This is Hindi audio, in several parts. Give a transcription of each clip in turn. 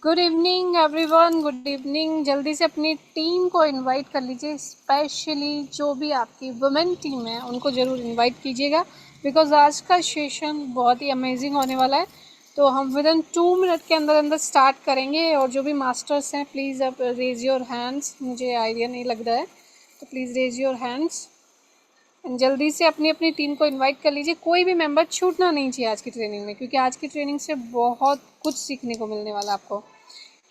Good evening everyone, good evening. जल्दी से अपनी टीम को इनवाइट कर लीजिए, स्पेशली जो भी आपकी वुमेन टीम है उनको ज़रूर इनवाइट कीजिएगा, बिकॉज आज का सेशन बहुत ही अमेजिंग होने वाला है। तो हम विद इन 2 मिनट के अंदर अंदर स्टार्ट करेंगे। और जो भी मास्टर्स हैं प्लीज़ अब रेज योर हैंड्स, मुझे आइडिया नहीं लग रहा है, तो प्लीज़ रेज योर हैंड्स। जल्दी से अपनी अपनी टीम को इनवाइट कर लीजिए। कोई भी मेंबर छूटना नहीं चाहिए आज की ट्रेनिंग में, क्योंकि आज की ट्रेनिंग से बहुत कुछ सीखने को मिलने वाला है आपको।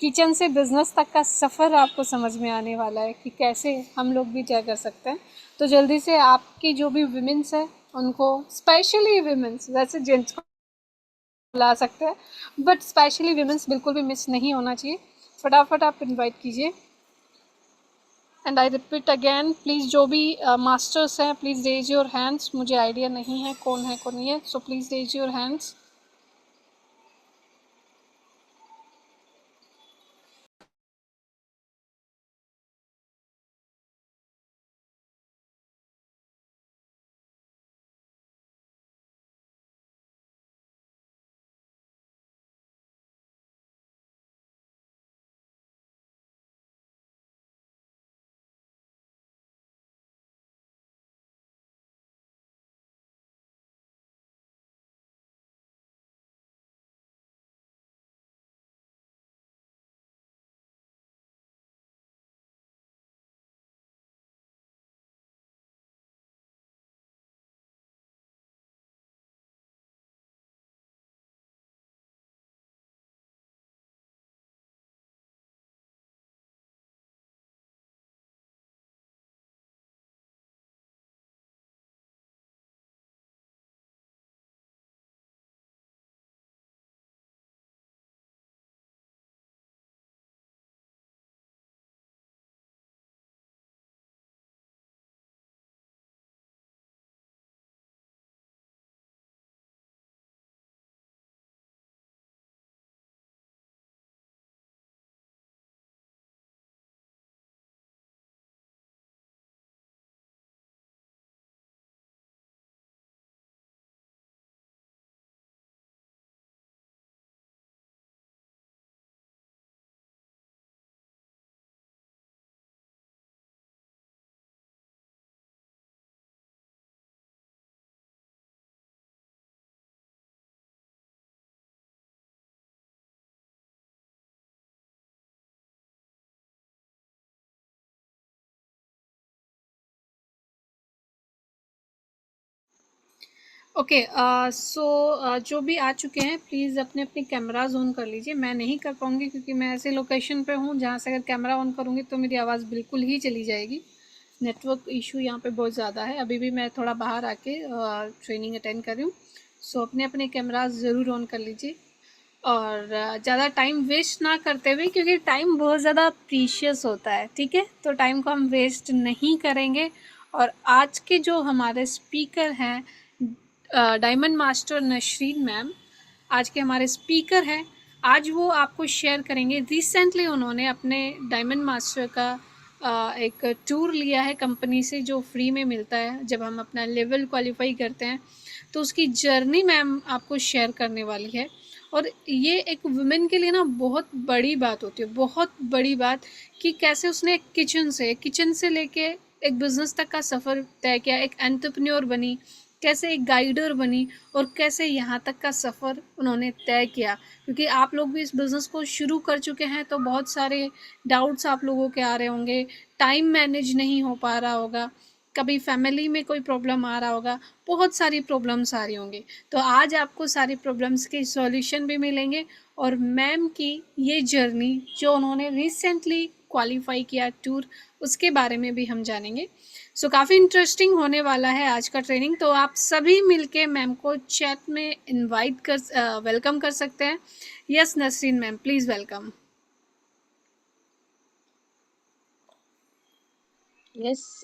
किचन से बिजनेस तक का सफ़र आपको समझ में आने वाला है कि कैसे हम लोग भी तय कर सकते हैं। तो जल्दी से आपकी जो भी विमेंस है उनको, स्पेशली विमेंस, वैसे जेंट्स को बुला सकते हैं बट स्पेशली विमेंस बिल्कुल भी मिस नहीं होना चाहिए। फटाफट आप इनवाइट कीजिए। And I repeat again, please जो भी मास्टर्स हैं प्लीज़ रेज योर हैंड्स। मुझे आइडिया नहीं है कौन है कौन नहीं है, so please raise your hands. Okay, so जो भी आ चुके हैं प्लीज़ अपने अपने कैमराज ऑन कर लीजिए। मैं नहीं कर पाऊँगी क्योंकि मैं ऐसे लोकेशन पे हूँ जहाँ से अगर कैमरा ऑन करूँगी तो मेरी आवाज़ बिल्कुल ही चली जाएगी। नेटवर्क इशू यहाँ पे बहुत ज़्यादा है। अभी भी मैं थोड़ा बाहर आके ट्रेनिंग अटेंड कर रही हूँ। सो अपने अपने कैमराज ज़रूर ऑन कर लीजिए और ज़्यादा टाइम वेस्ट ना करते हुए, क्योंकि टाइम बहुत ज़्यादा प्रीशियस होता है, ठीक है? तो टाइम को हम वेस्ट नहीं करेंगे। और आज के जो हमारे स्पीकर हैं, डायमंड मास्टर नसरीन मैम आज के हमारे स्पीकर हैं। आज वो आपको शेयर करेंगे, रिसेंटली उन्होंने अपने डायमंड मास्टर का एक टूर लिया है कंपनी से, जो फ्री में मिलता है जब हम अपना लेवल क्वालिफाई करते हैं। तो उसकी जर्नी मैम आपको शेयर करने वाली है। और ये एक वुमेन के लिए ना बहुत बड़ी बात होती है, बहुत बड़ी बात, कि कैसे उसने किचन से लेके एक बिज़नेस तक का सफ़र तय किया, एक एंटरप्रेन्योर बनी, कैसे एक गाइडर बनी, और कैसे यहाँ तक का सफ़र उन्होंने तय किया। क्योंकि आप लोग भी इस बिज़नेस को शुरू कर चुके हैं तो बहुत सारे डाउट्स आप लोगों के आ रहे होंगे, टाइम मैनेज नहीं हो पा रहा होगा, कभी फैमिली में कोई प्रॉब्लम आ रहा होगा, बहुत सारी प्रॉब्लम्स आ रही होंगी। तो आज आपको सारी प्रॉब्लम्स के सॉल्यूशन भी मिलेंगे। और मैम की ये जर्नी जो उन्होंने रिसेंटली क्वालिफाई किया टूर, उसके बारे में भी हम जानेंगे। सो काफ़ी इंटरेस्टिंग होने वाला है आज का ट्रेनिंग। तो आप सभी मिलके मैम को चैट में इनवाइट कर वेलकम कर सकते हैं। Yes Nasreen ma'am, please welcome. Yes,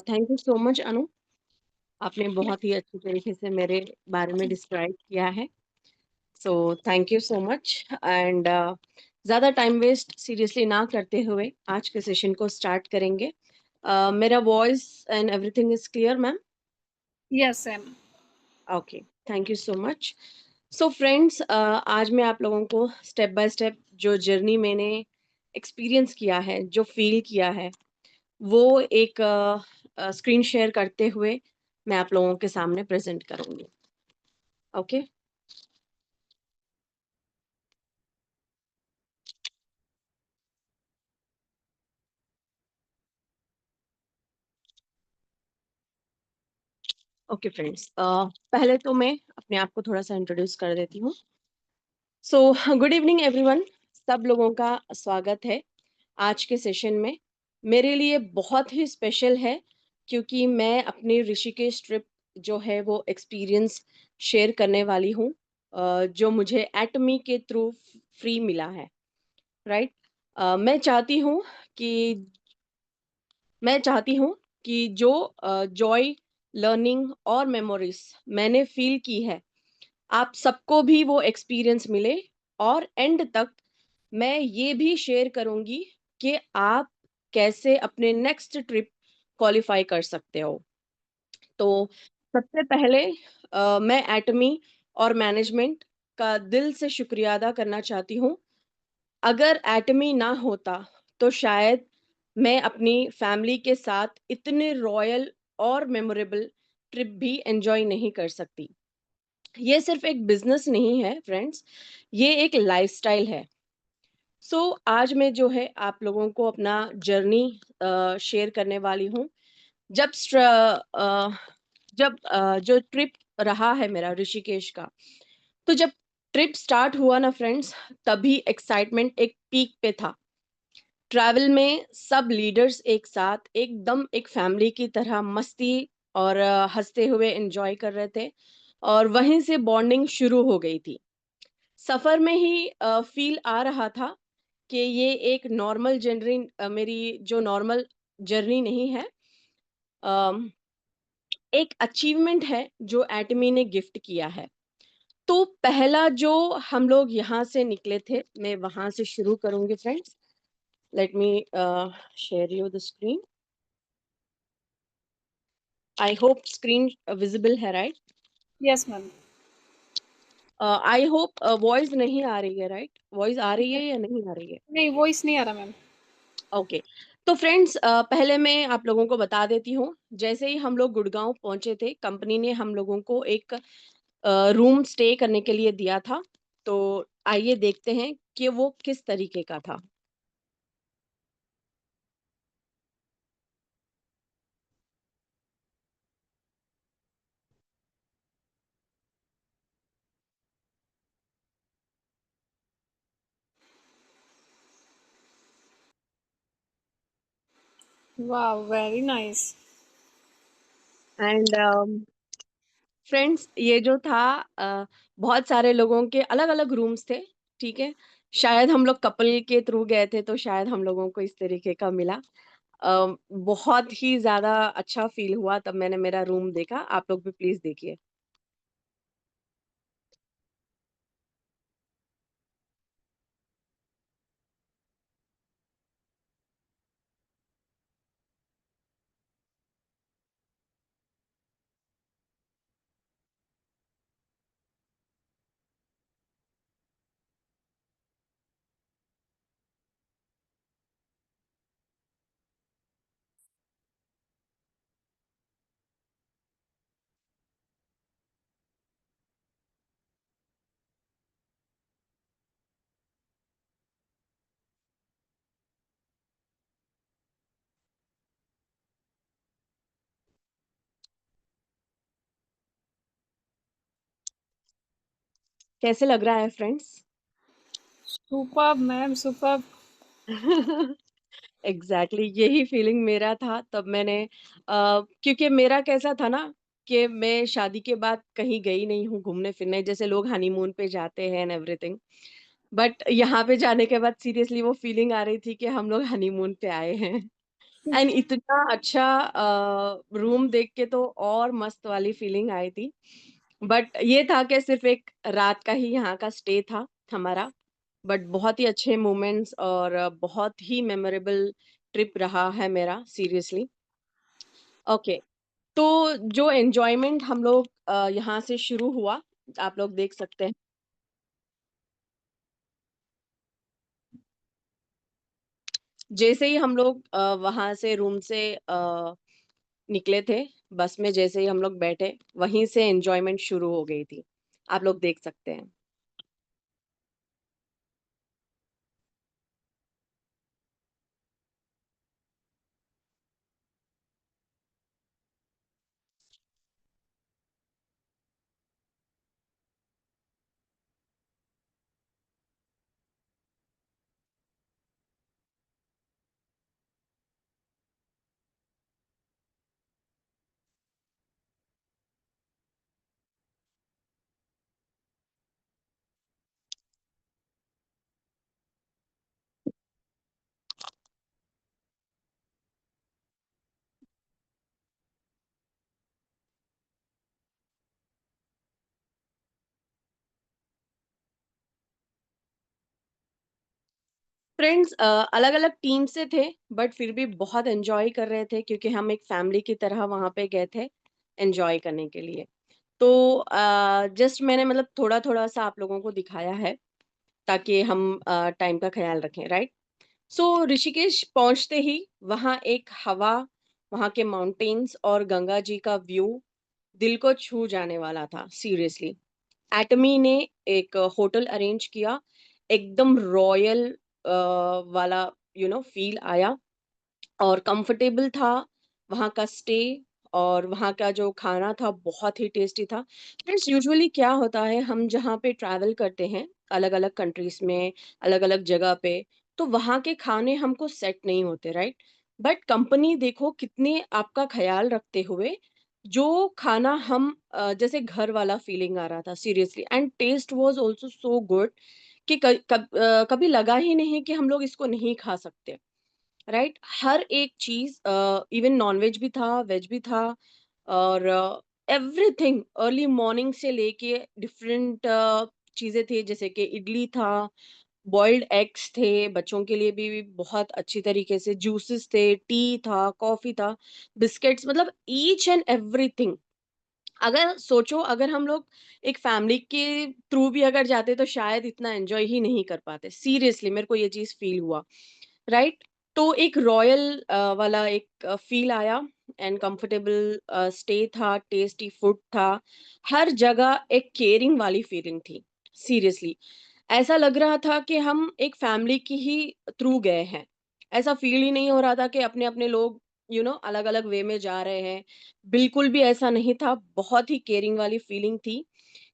thank you so much Anu. आपने बहुत ही अच्छी तरीके से मेरे बारे में डिस्क्राइब किया है, सो thank you so much. And ज़्यादा टाइम वेस्ट सीरियसली ना करते हुए आज के सेशन को स्टार्ट करेंगे। मेरा voice and everything is clear ma'am? Yes ma'am. Okay, thank you so much. So friends, आज मैं आप लोगों को स्टेप बाय स्टेप जो जर्नी मैंने एक्सपीरियंस किया है, जो फील किया है, वो एक स्क्रीन शेयर करते हुए मैं आप लोगों के सामने प्रेजेंट करूंगी। ओके। ओके फ्रेंड्स, पहले तो मैं अपने आप को थोड़ा सा इंट्रोड्यूस कर देती हूँ। सो गुड इवनिंग एवरीवन, सब लोगों का स्वागत है आज के सेशन में। मेरे लिए बहुत ही स्पेशल है क्योंकि मैं अपनी ऋषिकेश ट्रिप जो है वो एक्सपीरियंस शेयर करने वाली हूँ, जो मुझे एटमी के थ्रू फ्री मिला है। राइट। मैं चाहती हूँ कि मैं चाहती हूँ कि जो जॉय, लर्निंग और मेमोरीज मैंने फील की है, आप सबको भी वो एक्सपीरियंस मिले। और एंड तक मैं ये भी शेयर करूंगी कि आप कैसे अपने नेक्स्ट ट्रिप क्वालिफाई कर सकते हो। तो सबसे पहले मैं एटमी और मैनेजमेंट का दिल से शुक्रिया अदा करना चाहती हूँ। अगर एटमी ना होता तो शायद मैं अपनी फैमिली के साथ इतने रॉयल और मेमोरेबल ट्रिप भी एंजॉय नहीं कर सकती। ये सिर्फ एक बिजनेस नहीं है फ्रेंड्स, ये एक लाइफस्टाइल है। सो आज मैं जो है आप लोगों को अपना जर्नी शेयर करने वाली हूँ। जब जो ट्रिप रहा है मेरा ऋषिकेश का, तो जब ट्रिप स्टार्ट हुआ ना फ्रेंड्स, तभी एक्साइटमेंट एक पीक पे था। ट्रैवल में सब लीडर्स एक साथ एकदम एक फैमिली की तरह मस्ती और हंसते हुए एंजॉय कर रहे थे, और वहीं से बॉन्डिंग शुरू हो गई थी। सफर में ही फील आ रहा था कि ये एक नॉर्मल जर्नी, मेरी जो नॉर्मल जर्नी नहीं है, अम, एक अचीवमेंट है जो एटमी ने गिफ्ट किया है। तो पहला जो हम लोग यहाँ से निकले थे, मैं वहां से शुरू करूंगी friends. Let me share you the screen. I hope screen visible है, right? Yes ma'am. I hope voice नहीं आ रही है, राइट? वॉइस आ रही है या नहीं आ रही है? नहीं, वॉइस नहीं आ रहा मैम। ओके। तो फ्रेंड्स, पहले मैं आप लोगों को बता देती हूँ। जैसे ही हम लोग गुड़गांव पहुंचे थे, कंपनी ने हम लोगों को एक रूम स्टे करने के लिए दिया था। तो आइए देखते हैं कि वो किस तरीके का था। वाह, वेरी नाइस। एंड फ्रेंड्स, ये जो था, बहुत सारे लोगों के अलग अलग रूम्स थे। ठीक है। शायद हम लोग कपल के थ्रू गए थे, तो शायद हम लोगों को इस तरीके का मिला। बहुत ही ज्यादा अच्छा फील हुआ तब मैंने मेरा रूम देखा। आप लोग भी प्लीज देखिए। कैसे लग रहा है friends? Superb ma'am, superb. Exactly यही फीलिंग मेरा था तब मैंने, क्योंकि मेरा कैसा था ना, कि मैं शादी के बाद कहीं गई नहीं हूँ घूमने फिरने, जैसे लोग हनीमून पे जाते हैं एंड एवरीथिंग। बट यहाँ पे जाने के बाद सीरियसली वो फीलिंग आ रही थी कि हम लोग हनीमून पे आए हैं। एंड इतना अच्छा रूम देख के तो और मस्त वाली फीलिंग आई थी। बट ये था कि सिर्फ एक रात का ही यहाँ का स्टे था हमारा। बट बहुत ही अच्छे मोमेंट्स और बहुत ही मेमोरेबल ट्रिप रहा है मेरा, सीरियसली। ओके। तो जो एंजॉयमेंट हम लोग यहाँ से शुरू हुआ, आप लोग देख सकते हैं। जैसे ही हम लोग वहाँ से रूम से निकले थे, बस में जैसे ही हम लोग बैठे, वहीं से एन्जॉयमेंट शुरू हो गई थी। आप लोग देख सकते हैं। फ्रेंड्स अलग-अलग टीम से थे, बट फिर भी बहुत एन्जॉय कर रहे थे क्योंकि हम एक फैमिली की तरह वहाँ पे गए थे, एन्जॉय करने के लिए। तो जस्ट मैंने मतलब थोड़ा-थोड़ा सा आप लोगों को दिखाया है, ताकि हम टाइम का ख़्याल रखें, राइट? सो ऋषिकेश पहुँचते ही वहाँ एक हवा, वहाँ के माउंटेन्स और गंगा जी का व्यू दिल को छू जाने वाला था, सीरियसली। एटमी ने एक होटल अरेंज किया, एकदम रॉयल वाला फ़ील आया और कंफर्टेबल था, वहाँ का स्टे और वहाँ का जो खाना था बहुत ही टेस्टी था। फ्रेंड्स यूजुअली क्या होता है हम जहाँ पे ट्रैवल करते हैं, अलग-अलग कंट्रीज़ में, अलग-अलग जगह पे, तो वहाँ के खाने हमको सेट नहीं होते, राइट? बट कंपनी देखो कितने आपका ख़्याल रखते हुए जो खाना हम जैसे घर वाला फीलिंग आ रहा था seriously and taste was also so good कि कभी लगा ही नहीं कि हम लोग इसको नहीं खा सकते। राइट? हर एक चीज़ इवन नॉन-वेज भी था, वेज भी था और एवरीथिंग अर्ली मॉर्निंग से लेके डिफरेंट चीज़ें थी जैसे कि इडली था, बॉइल्ड एग्स थे, बच्चों के लिए भी बहुत अच्छी तरीके से जूसेस थे, टी था, कॉफ़ी था, बिस्किट्स मतलब ईच एंड एवरीथिंग अगर सोचो अगर हम लोग एक फैमिली के थ्रू भी अगर जाते तो शायद इतना एन्जॉय ही नहीं कर पाते। सीरियसली मेरे को ये चीज़ फ़ील हुआ, राइट? तो एक रॉयल वाला एक फ़ील आया एंड कंफर्टेबल स्टे था, टेस्टी फूड था। हर जगह एक केयरिंग वाली फीलिंग थी, सीरियसली। ऐसा लग रहा था कि हम एक फैमिली की ही थ्रू गए हैं। ऐसा फ़ील ही नहीं हो रहा था कि अपने-अपने लोग अलग-अलग वे में जा रहे हैं। बिल्कुल भी ऐसा नहीं था, बहुत ही केयरिंग वाली फीलिंग थी।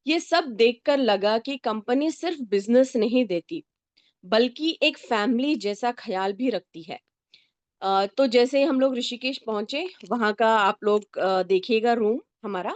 ये सब देखकर लगा कि कंपनी सिर्फ़ बिज़नेस नहीं देती, बल्कि एक फैमिली जैसा ख़्याल भी रखती है। तो जैसे ही हम लोग ऋषिकेश पहुँचे, वहाँ का आप लोग देखिएगा रूम हमारा।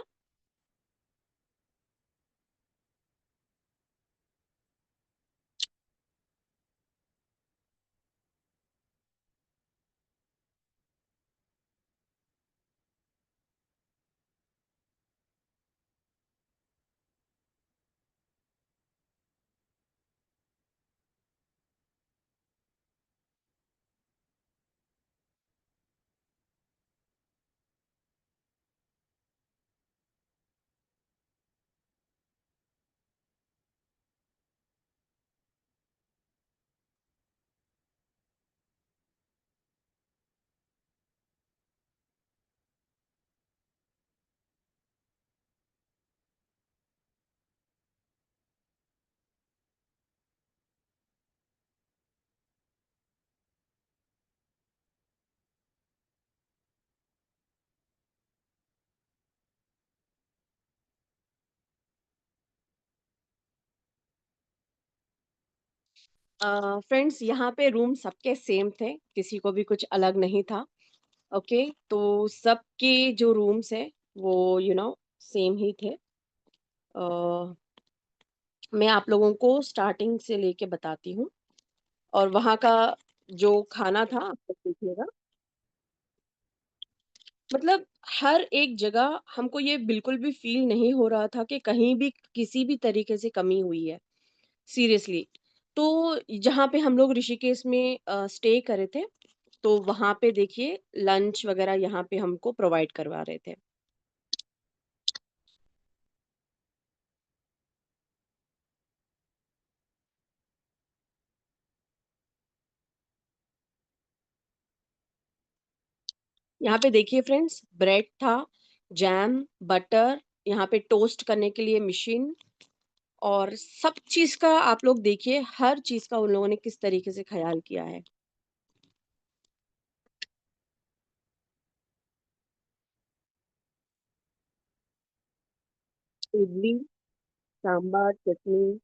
फ्रेंड्स यहाँ पे रूम सबके सेम थे, किसी को भी कुछ अलग नहीं था। ओके, तो सबके जो रूम्स हैं वो सेम ही थे। अ, मैं आप लोगों को स्टार्टिंग से लेके बताती हूँ और वहाँ का जो खाना था आप लोग देखिएगा। मतलब हर एक जगह हमको ये बिल्कुल भी फ़ील नहीं हो रहा था कि कहीं भी किसी भी तरीके से कमी हुई है, सीरियसली। तो जहाँ पे हम लोग ऋषिकेश में स्टे करे थे, तो वहाँ पे देखिए लंच वग़ैरह यहाँ पे हमको प्रोवाइड करवा रहे थे। यहाँ पे देखिए फ्रेंड्स, ब्रेड था, जैम, बटर, यहाँ पे टोस्ट करने के लिए मशीन, और सब चीज का आप लोग देखिए, हर चीज का उन लोगों ने किस तरीके से ख्याल किया है। इडली, सांभर, चटनी,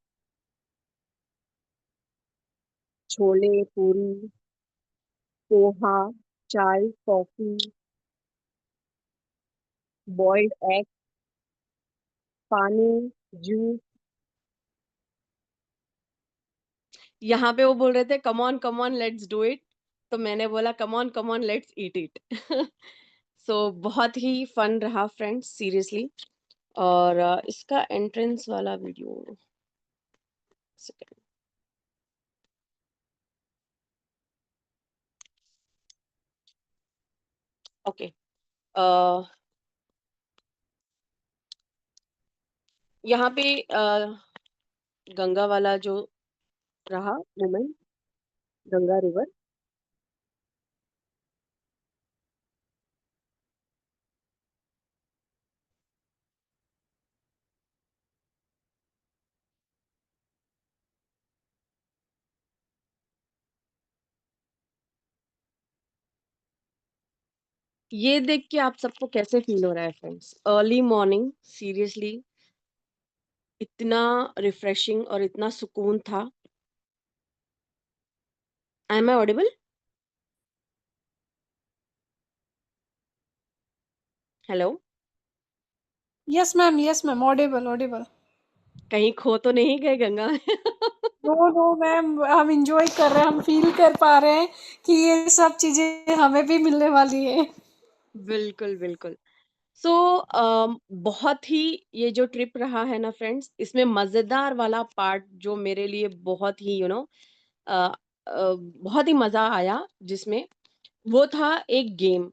छोले, पूरी, पोहा, चाय, कॉफी, बॉइल्ड एग, पानी, जूस। यहाँ पे वो बोल रहे थे come on let's do it, तो मैंने बोला come on let's eat it. So बहुत ही फन रहा फ्रेंड्स, सीरियसली। और इसका एंट्रेंस वाला वीडियो, ओके। यहाँ पे गंगा वाला जो रहा मोमेंट, गंगा रिवर। ये देख के आप सबको कैसे फील हो रहा है फ्रेंड्स? अर्ली मॉर्निंग, सीरियसली इतना रिफ्रेशिंग और इतना सुकून था। Am I audible? Hello? Yes ma'am, audible audible. कहीं खो तो नहीं गए गंगा में? नो नो मैम, हम इंजॉय कर रहे हैं, हम फील कर पा रहे हैं कि ये सब चीजें हमें भी मिलने वाली है। बिल्कुल, बिल्कुल। सो बहुत ही, ये जो ट्रिप रहा है ना फ्रेंड्स, इसमें मजेदार वाला पार्ट जो मेरे लिए बहुत ही बहुत ही मजा आया, जिसमें वो था एक गेम।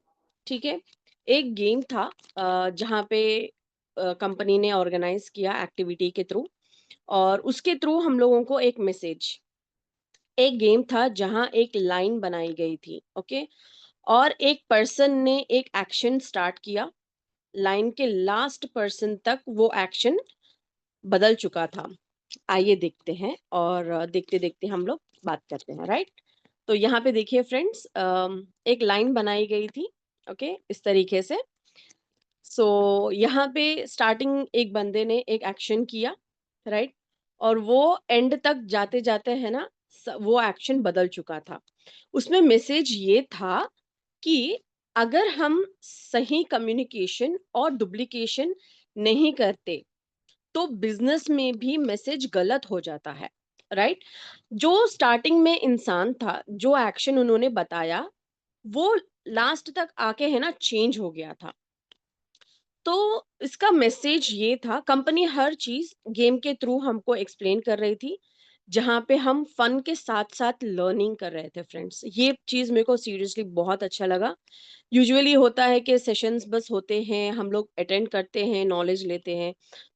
ठीक है, एक गेम था जहाँ पे कंपनी ने ऑर्गेनाइज किया एक्टिविटी के थ्रू, और उसके थ्रू हम लोगों को एक मैसेज, एक गेम था जहाँ एक लाइन बनाई गई थी। ओके, और एक पर्सन ने एक एक्शन स्टार्ट किया, लाइन के लास्ट पर्सन तक वो एक्शन बदल चुका था। आइए देखते हैं, और देखते देखते हम लोग बात करते हैं, राइट? तो यहाँ पे देखिए फ्रेंड्स, एक लाइन बनाई गई थी। ओके, इस तरीके से। सो यहाँ पे स्टार्टिंग एक बंदे ने एक एक्शन किया, राइट? और वो एंड तक जाते जाते है ना, वो एक्शन बदल चुका था। उसमें मैसेज ये था कि अगर हम सही कम्युनिकेशन और डुप्लीकेशन नहीं करते, तो बिजनेस में भी मैसेज गलत हो जाता है, राइट? जो स्टार्टिंग में इंसान था, जो एक्शन उन्होंने बताया, वो लास्ट तक आके है ना चेंज हो गया था। तो इसका मैसेज ये था, कंपनी हर चीज गेम के थ्रू हमको एक्सप्लेन कर रही थी, जहाँ पे हम फन के साथ साथ लर्निंग कर रहे थे फ्रेंड्स। ये चीज मेरे को सीरियसली बहुत अच्छा लगा। यूजुअली होता है कि सेशंस बस होते हैं, हम लोग अटेंड करते हैं, नॉलेज लेते हैं,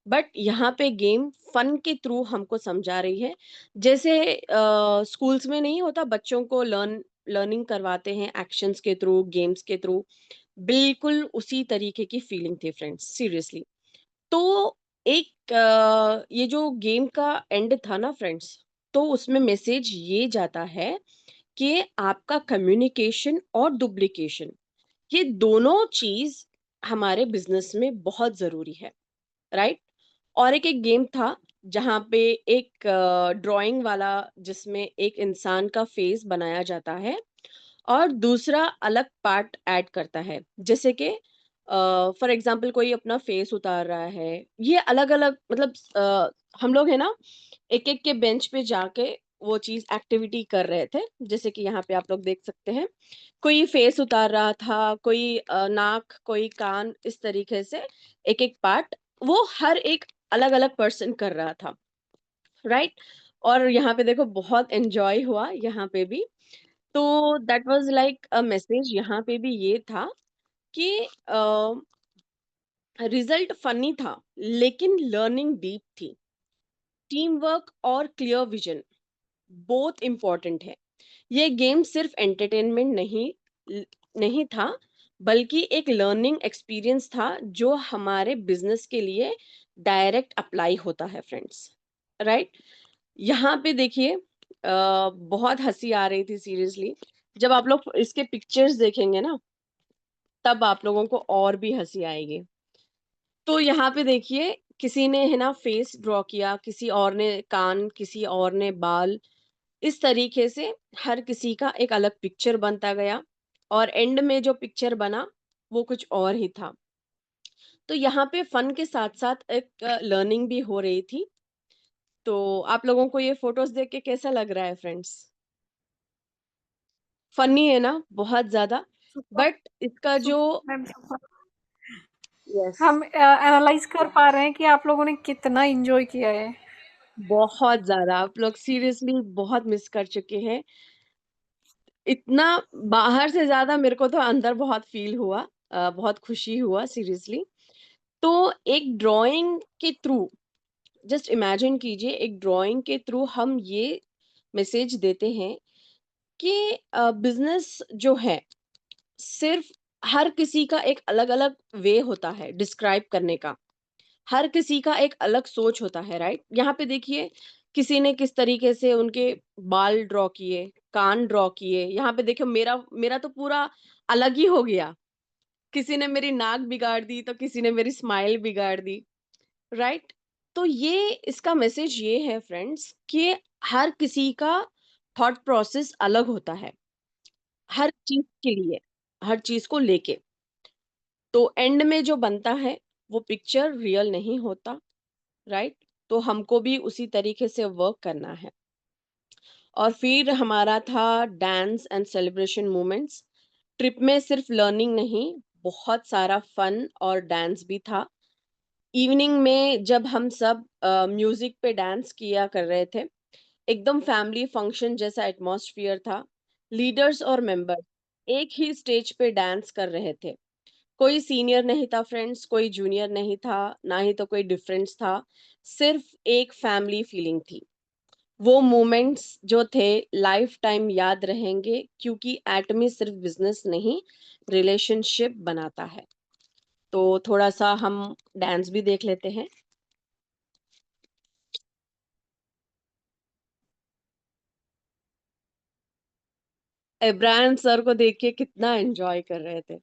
बट यहाँ पे गेम फन के थ्रू हमको समझा रही है। जैसे स्कूल्स में नहीं होता, बच्चों को लर्निंग करवाते हैं एक्शंस के थ्रू, गेम्स के थ्रू, बिल्कुल उसी तरीके की फीलिंग थी फ्रेंड्स, सीरियसली। तो एक ये जो गेम का एंड था ना फ्रेंड्स, तो उसमें मैसेज ये जाता है कि आपका कम्युनिकेशन और डुप्लीकेशन, ये दोनों चीज हमारे बिजनेस में बहुत जरूरी है, राइट? और एक गेम था जहाँ पे एक ड्राइंग वाला, जिसमें एक इंसान का फेस बनाया जाता है और दूसरा अलग पार्ट ऐड करता है। जैसे कि फॉर एग्जांपल कोई अपना फेस उतार रहा है, ये अलग अलग, मतलब हम लोग है ना, एक एक के बेंच पे जाके वो चीज एक्टिविटी कर रहे थे। जैसे कि यहाँ पे आप लोग देख सकते हैं, कोई फेस उतार रहा था, कोई नाक, कोई कान, इस तरीके से एक एक पार्ट वो हर एक अलग अलग पर्सन कर रहा था, राइट? और यहाँ पे देखो बहुत एंजॉय हुआ यहाँ पे भी। तो that was like a message, यहाँ पे भी ये था कि रिजल्ट फनी था, लेकिन लर्निंग डीप थी। टीम वर्क और क्लियर विजन बोथ इम्पोर्टेंट है। ये गेम सिर्फ एंटरटेनमेंट नहीं था, बल्कि एक लर्निंग एक्सपीरियंस था जो हमारे बिजनेस के लिए डायरेक्ट अप्लाई होता है फ्रेंड्स, राइट। यहाँ पे देखिए बहुत हंसी आ रही थी सीरियसली। जब आप लोग इसके पिक्चर्स देखेंगे ना, तब आप लोगों को और भी हंसी आएगी। तो यहाँ पे देखिए, किसी ने है ना फेस ड्रॉ किया, किसी और ने कान, किसी और ने बाल। इस तरीके से हर किसी का एक अलग पिक्चर बनता गया, और एंड में जो पिक्चर बना वो कुछ और ही था। तो यहाँ पे फन के साथ साथ एक लर्निंग भी हो रही थी। तो आप लोगों को ये फोटोज देख के कैसा लग रहा है फ्रेंड्स? फनी है ना, बहुत ज्यादा। सुपर, बट इसका जो, सुपर मैम सुपर। यस, हम एनालाइज कर पा रहे हैं कि आप लोगों ने कितना एंजॉय किया है। बहुत ज्यादा आप लोग सीरियसली बहुत मिस कर चुके हैं। इतना बाहर से ज्यादा मेरे को तो अंदर बहुत फील हुआ, बहुत खुशी हुआ सीरियसली। तो एक ड्राइंग के थ्रू, जस्ट इमेजिन कीजिए, एक ड्राइंग के थ्रू हम ये मैसेज देते हैं कि बिजनेस जो है, सिर्फ हर किसी का एक अलग अलग वे होता है डिस्क्राइब करने का। हर किसी का एक अलग सोच होता है, राइट। यहाँ पे देखिए, किसी ने किस तरीके से उनके बाल ड्रॉ किए, कान ड्रॉ किए। यहाँ पे देखो, मेरा मेरा तो पूरा अलग ही हो गया। किसी ने मेरी नाक बिगाड़ दी, तो किसी ने मेरी स्माइल बिगाड़ दी, राइट। तो ये इसका मैसेज ये है फ्रेंड्स कि हर किसी का थॉट प्रोसेस अलग होता है, हर चीज के लिए, हर चीज को लेके। तो एंड में जो बनता है वो पिक्चर रियल नहीं होता, राइट। तो हमको भी उसी तरीके से वर्क करना है। और फिर हमारा था dance and celebration moments. Trip में सिर्फ लर्निंग नहीं, बहुत सारा फन और डांस भी था। इवनिंग में जब हम सब म्यूजिक पे डांस किया कर रहे थे, एकदम फैमिली फंक्शन जैसा एटमॉस्फियर था। लीडर्स और मेंबर्स एक ही स्टेज पे डांस कर रहे थे। कोई सीनियर नहीं था फ्रेंड्स, कोई जूनियर नहीं था, ना ही तो कोई डिफरेंस था। सिर्फ एक फैमिली फीलिंग थी। वो मोमेंट्स जो थे लाइफ टाइम याद रहेंगे, क्योंकि एटमी सिर्फ बिजनेस नहीं, रिलेशनशिप बनाता है। तो थोड़ा सा हम डांस भी देख लेते हैं। एब्राहम सर को देख के कितना एंजॉय कर रहे थे।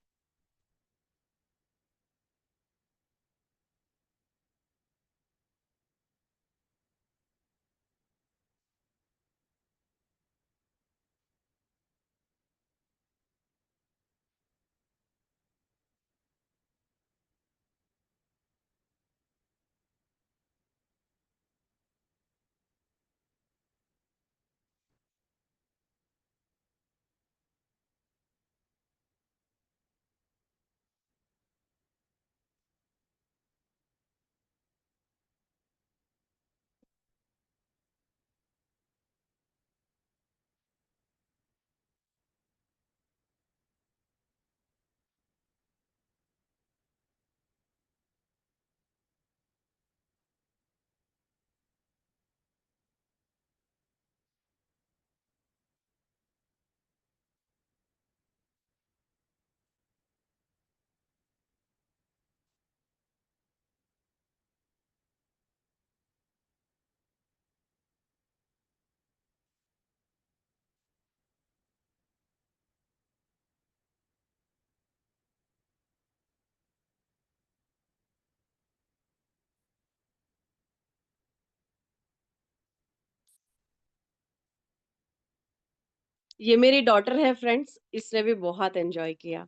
ये मेरी डॉटर है फ्रेंड्स, इसने भी बहुत एंजॉय किया।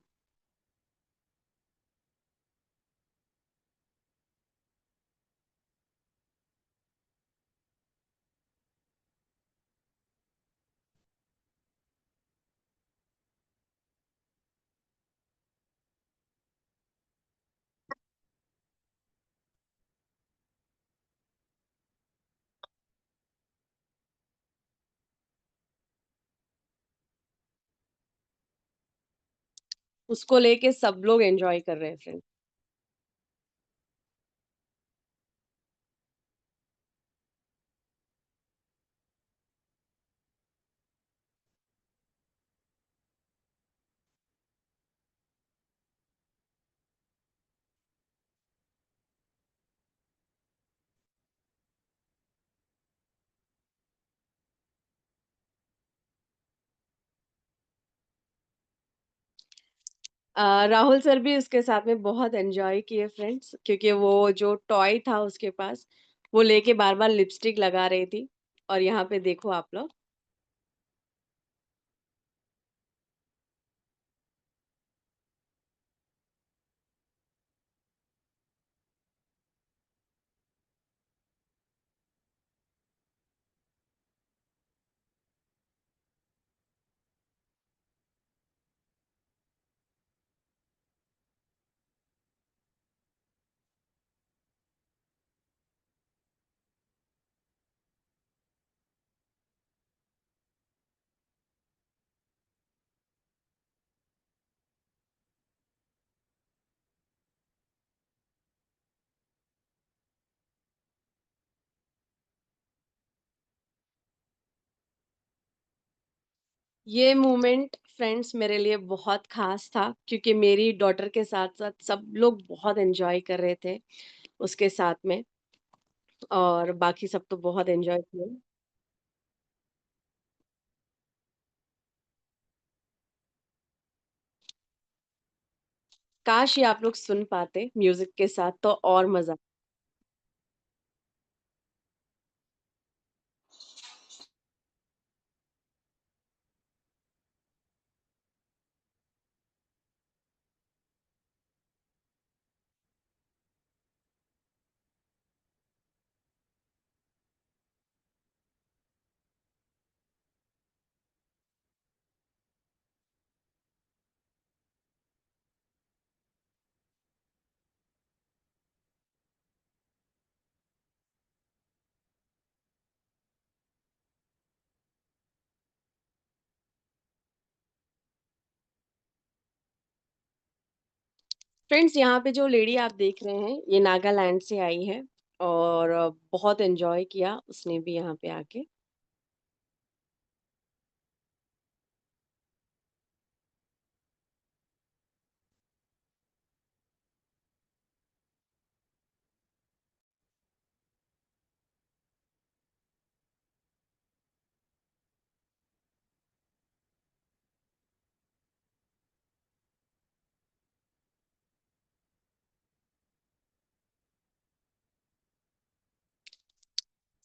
उसको लेके सब लोग एंजॉय कर रहे हैं फ्रेंड्स। राहुल सर भी उसके साथ में बहुत एन्जॉय किए फ्रेंड्स, क्योंकि वो जो टॉय था उसके पास, वो लेके बार-बार लिपस्टिक लगा रही थी और यहाँ पे देखो आप लोग। ये मोमेंट फ्रेंड्स मेरे लिए बहुत ख़ास था, क्योंकि मेरी डॉटर के साथ-साथ सब लोग बहुत एन्जॉय कर रहे थे उसके साथ में, और बाकी सब तो बहुत एन्जॉय किए। काश ये आप लोग सुन पाते म्यूज़िक के साथ तो और मज़ा। फ्रेंड्स, यहाँ पे जो लेडी आप देख रहे हैं, ये नागालैंड से आई है और बहुत एन्जॉय किया उसने भी यहाँ पे आके।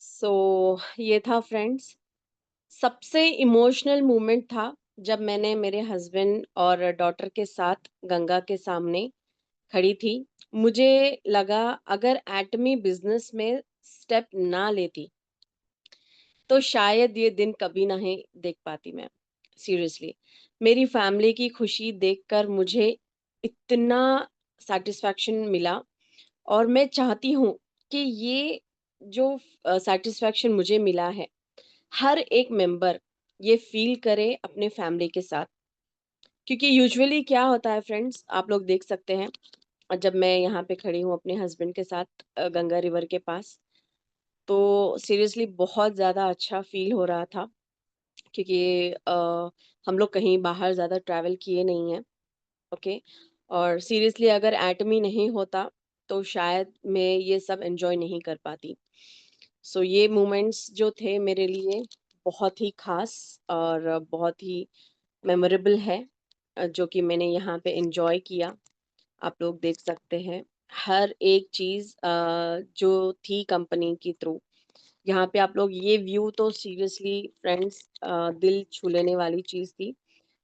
सो ये था फ्रेंड्स, सबसे इमोशनल मोमेंट था जब मैंने मेरे हस्बैंड और डॉटर के साथ गंगा के सामने खड़ी थी। मुझे लगा अगर एटमी बिज़नेस में स्टेप ना लेती, तो शायद ये दिन कभी नहीं देख पाती मैं, सीरियसली। मेरी फैमिली की खुशी देखकर मुझे इतना सैटिस्फैक्शन मिला, और मैं चाहती हूँ कि ये जो सैटिस्फैक्शन मुझे मिला है, हर एक मेंबर ये फ़ील करे अपने फैमिली के साथ। क्योंकि यूजुअली क्या होता है फ्रेंड्स, आप लोग देख सकते हैं, जब मैं यहाँ पे खड़ी हूँ अपने हस्बैंड के साथ गंगा रिवर के पास, तो सीरियसली बहुत ज़्यादा अच्छा फ़ील हो रहा था, क्योंकि हम लोग कहीं बाहर ज़्यादा ट्रैवल किए नहीं हैं, ओके? और सीरियसली अगर एटमी नहीं होता, तो शायद मैं ये सब एन्जॉय नहीं कर पाती। सो ये मोमेंट्स जो थे मेरे लिए बहुत ही ख़ास और बहुत ही मेमोरेबल है, जो कि मैंने यहाँ पे एन्जॉय किया। आप लोग देख सकते हैं, हर एक चीज़ जो थी कंपनी के थ्रू, यहाँ पे आप लोग ये व्यू तो सीरियसली फ्रेंड्स दिल छू लेने वाली चीज़ थी।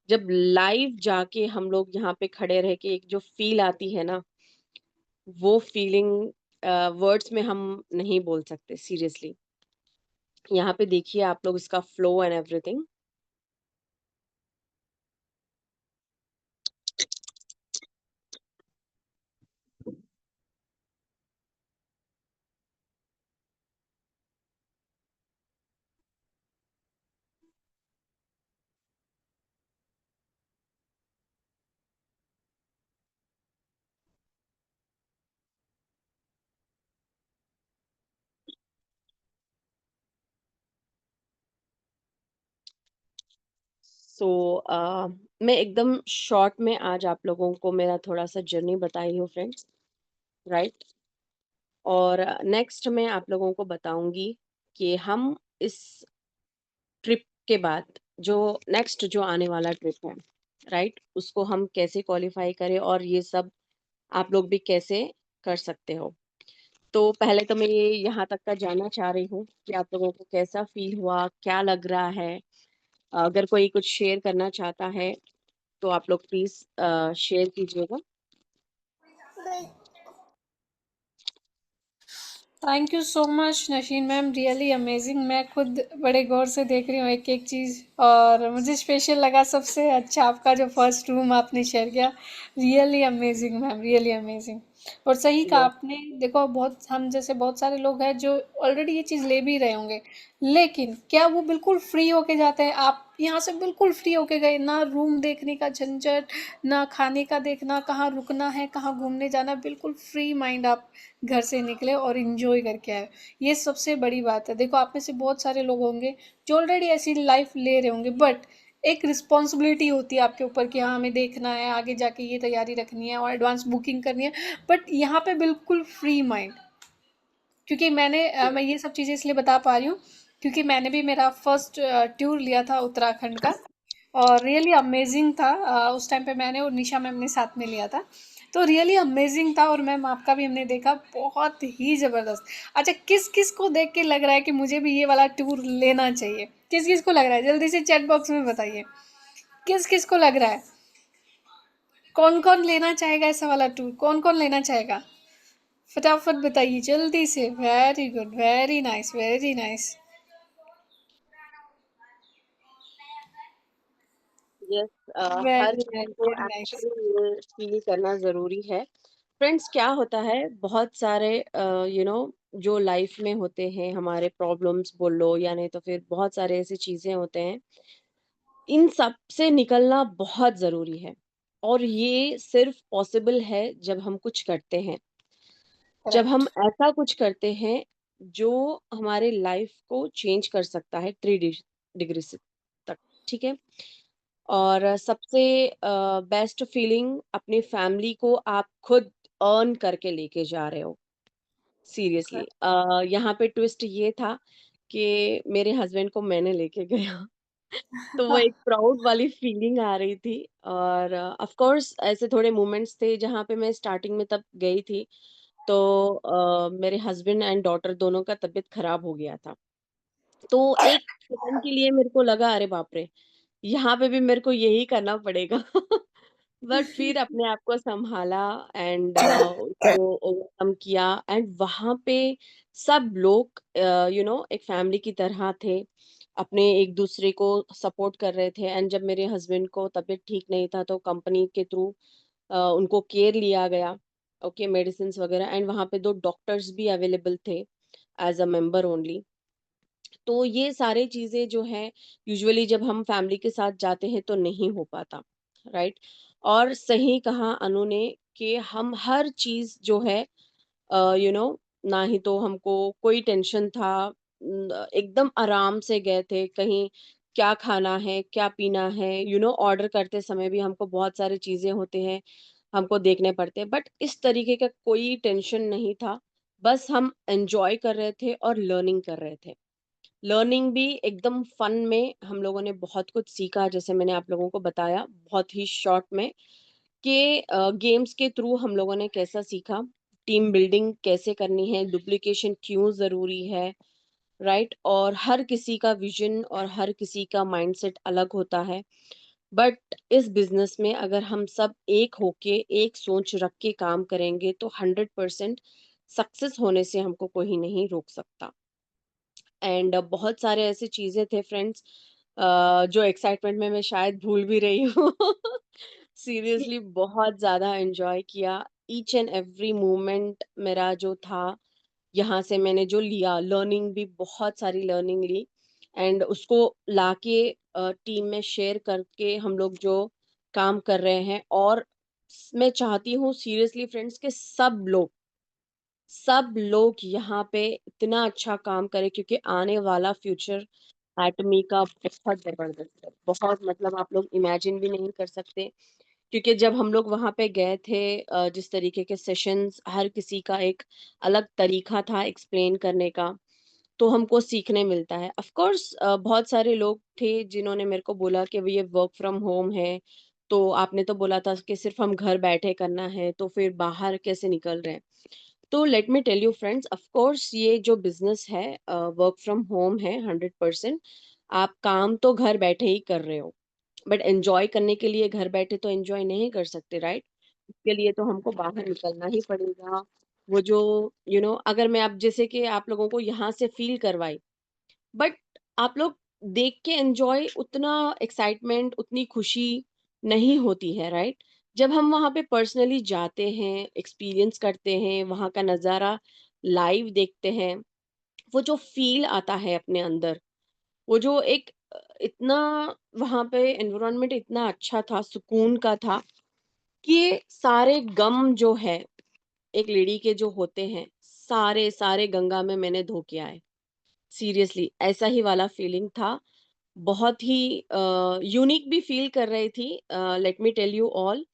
जब लाइव जाके हम लोग यहाँ पे खड़े रह के एक जो फ़ील आती है ना, वो फ़ीलिंग वर्ड्स में हम नहीं बोल सकते सीरियसली। यहाँ पे देखिए आप लोग इसका फ्लो एंड एवरीथिंग। सो मैं एकदम शॉर्ट में आज आप लोगों को मेरा थोड़ा-सा जर्नी बताई हूँ फ्रेंड्स, राइट? और नेक्स्ट मैं आप लोगों को बताऊँगी कि हम इस ट्रिप के बाद जो नेक्स्ट जो आने वाला ट्रिप है, राइट? उसको हम कैसे क्वालिफ़ाई करें और ये सब आप लोग भी कैसे कर सकते हो। तो पहले तो मैं ये यहाँ तक का जानना चाह रही हूँ कि आप लोगों को कैसा फ़ील हुआ? क्या लग रहा है? अगर कोई कुछ शेयर करना चाहता है, तो आप लोग प्लीज़ शेयर कीजिएगा। Thank you so much Nasheen ma'am, really amazing. मैं खुद बड़े गौर से देख रही हूँ एक एक चीज़, और मुझे स्पेशल लगा सबसे अच्छा आपका जो फर्स्ट रूम आपने शेयर किया। Really amazing ma'am, really amazing. और सही कहा यस, आपने। देखो, बहुत हम जैसे बहुत सारे लोग हैं जो ऑलरेडी ये चीज़ ले भी रहे होंगे, लेकिन क्या वो बिल्कुल फ्री होके जाते हैं? आप यहाँ से बिल्कुल फ्री होके गए, ना रूम देखने का झंझट, ना खाने का देखना, कहाँ रुकना है, कहाँ घूमने जाना, बिल्कुल फ्री माइंड आप घर से निकले और इंजॉय करके आए। ये सबसे बड़ी बात है। देखो, आप में से बहुत सारे लोग होंगे जो ऑलरेडी ऐसी लाइफ ले रहे होंगे, बट एक रिस्पॉन्सिबिलिटी होती है आपके ऊपर कि हाँ, हमें देखना है, आगे जाके ये तैयारी रखनी है और एडवांस बुकिंग करनी है। बट यहाँ पे बिल्कुल फ्री माइंड। क्योंकि मैं ये सब चीज़ें इसलिए बता पा रही हूँ क्योंकि मैंने भी मेरा फर्स्ट टूर लिया था उत्तराखंड का, और रियली अमेजिंग था। उस टाइम पे मैंने और निशा मैम ने साथ में लिया था, तो रियली अमेजिंग था। और मैम आपका भी हमने देखा, बहुत ही ज़बरदस्त। अच्छा, किस किस को देख के लग रहा है कि मुझे भी ये वाला टूर लेना चाहिए? किस किस को लग रहा है? जल्दी से चैट बॉक्स में बताइए, किस किस को लग रहा है? कौन कौन लेना चाहेगा ऐसा वाला टूर? कौन कौन लेना चाहेगा? फटाफट बताइए जल्दी से। Very good, very nice, very nice. Yes, her very किसी नाइस, को वेरी नाइस। एक्चुअली ये फ़ील करना ज़रूरी है। फ्रेंड्स, क्या होता है, बहुत सारे जो लाइफ़ में होते हैं, हमारे प्रॉब्लम्स बोल लो या नहीं तो फिर बहुत सारे ऐसी चीज़ें होते हैं, इन सब से निकलना बहुत ज़रूरी है और ये सिर्फ़ पॉसिबल है जब हम कुछ करते हैं। जब हम करेक्ट। ऐसा कुछ करते हैं, जो हमारे लाइफ़ को चेंज कर सकता है 3 डिग्री से तक, ठीक है? और सबसे बेस्ट फीलिंग, अपनी फैमिली को आप खुद अर्न करके लेके जा रहे हो, सीरियसली। यहाँ पे ट्विस्ट ये था कि मेरे हस्बैंड को मैंने लेके गया। तो वो एक प्राउड वाली फीलिंग आ रही थी और ऑफ कोर्स ऐसे थोड़े मोमेंट्स थे जहाँ पे मैं स्टार्टिंग में तब गई थी, तो मेरे हस्बैंड एंड डॉटर दोनों का तबीयत खराब हो गया था। तो एक सेकंड के लिए मेरे को लगा, अरे बाप रे! यहाँ पे भी मेरे को यही करना पड़ेगा। बट फिर अपने आप को सँभाला एंड उसको ओवरकम किया एंड वहाँ पे सब लोग एक फैमिली की तरह थे। अपने एक-दूसरे को सपोर्ट कर रहे थे एंड जब मेरे हस्बैंड को तबीयत ठीक नहीं था तो कंपनी के थ्रू उनको केयर लिया गया, ओके, मेडिसिन्स वगैरह एंड वहाँ पे 2 डॉक्टर्स भी अवेलेबल थे एज़ अ मेंबर ओनली। तो ये सारी चीज़ें जो हैं यूजुअली जब हम फैमिली के साथ जाते हैं तो नहीं हो पाता, राइट? और सही कहा अनु ने कि हम हर चीज़ जो है ना ही तो हमको कोई टेंशन था, एकदम आराम से गए थे, कहीं क्या खाना है, क्या पीना है, ऑर्डर करते समय भी हमको बहुत सारी चीज़ें होते हैं, हमको देखने पड़ते हैं, बट इस तरीके का कोई टेंशन नहीं था, बस हम एन्जॉय कर रहे थे और लर्निंग कर रहे थे। लर्निंग भी एकदम फन में हम लोगों ने बहुत कुछ सीखा, जैसे मैंने आप लोगों को बताया बहुत ही शॉर्ट में कि गेम्स के थ्रू हम लोगों ने कैसा सीखा, टीम बिल्डिंग कैसे करनी है, डुप्लीकेशन क्यों ज़रूरी है, राइट? और हर किसी का विज़न और हर किसी का माइंडसेट अलग होता है। बट इस बिज़नेस में अगर हम सब एक होके, एक सोच रख के काम करेंगे, तो 100% सक्सेस होने से हमको कोई नहीं रोक सकता। एंड बहुत सारे ऐसी चीज़ें थे फ्रेंड्स, जो एक्साइटमेंट में मैं शायद भूल भी रही हूँ। सीरियसली बहुत ज़्यादा एन्जॉय किया, ईच एंड एवरी मोमेंट मेरा जो था, यहाँ से मैंने जो लिया, लर्निंग भी बहुत सारी लर्निंग ली एंड उसको लाके टीम में शेयर करके हम लोग जो काम कर रहे हैं और मैं चाहती हूँ सीरियसली फ्रेंड्स कि सब लोग यहाँ पे इतना अच्छा काम करें क्योंकि आने वाला फ्यूचर एटमी का बहुत ज़बरदस्त है। बहुत, मतलब आप लोग इमेजिन भी नहीं कर सकते क्योंकि जब हम लोग वहाँ पे गए थे, जिस तरीके के सेशंस, हर किसी का एक अलग तरीका था एक्सप्लेन करने का, तो हमको सीखने मिलता है। ऑफ कोर्स बहुत सारे लोग थे जिन्होंने मेरे को बोला कि ये वर्क फ्रॉम होम है, तो आपने तो बोला था कि सिर्फ हम घर बैठे करना है, तो फिर बाहर कैसे निकल रहे हैं? तो let me tell you friends, of course ये जो बिज़नेस है वर्क फ्रॉम होम है 100%। आप काम तो घर बैठे ही कर रहे हो, बट एन्जॉय करने के लिए घर बैठे तो एन्जॉय नहीं कर सकते, राइट? उसके लिए तो हमको बाहर निकलना ही पड़ेगा। वो जो अगर मैं आप जैसे कि आप लोगों को यहाँ से फ़ील करवाई, बट आप लोग देख के एन्जॉय उतना एक्साइटमेंट, उतनी खुशी नहीं होती है, राइट? जब हम वहाँ पे पर्सनली जाते हैं, एक्सपीरियंस करते हैं, वहाँ का नज़ारा लाइव देखते हैं, वो जो फ़ील आता है अपने अंदर, वो जो एक इतना वहाँ पे एनवायरनमेंट इतना अच्छा था, सुकून का था कि ये सारे गम जो है, एक लेडी के जो होते हैं, सारे गंगा में मैंने धो के आए। सीरियसली ऐसा ही वाला फीलिंग था। बहुत ही यूनिक भी फ़ील कर रही थी। Let me tell you all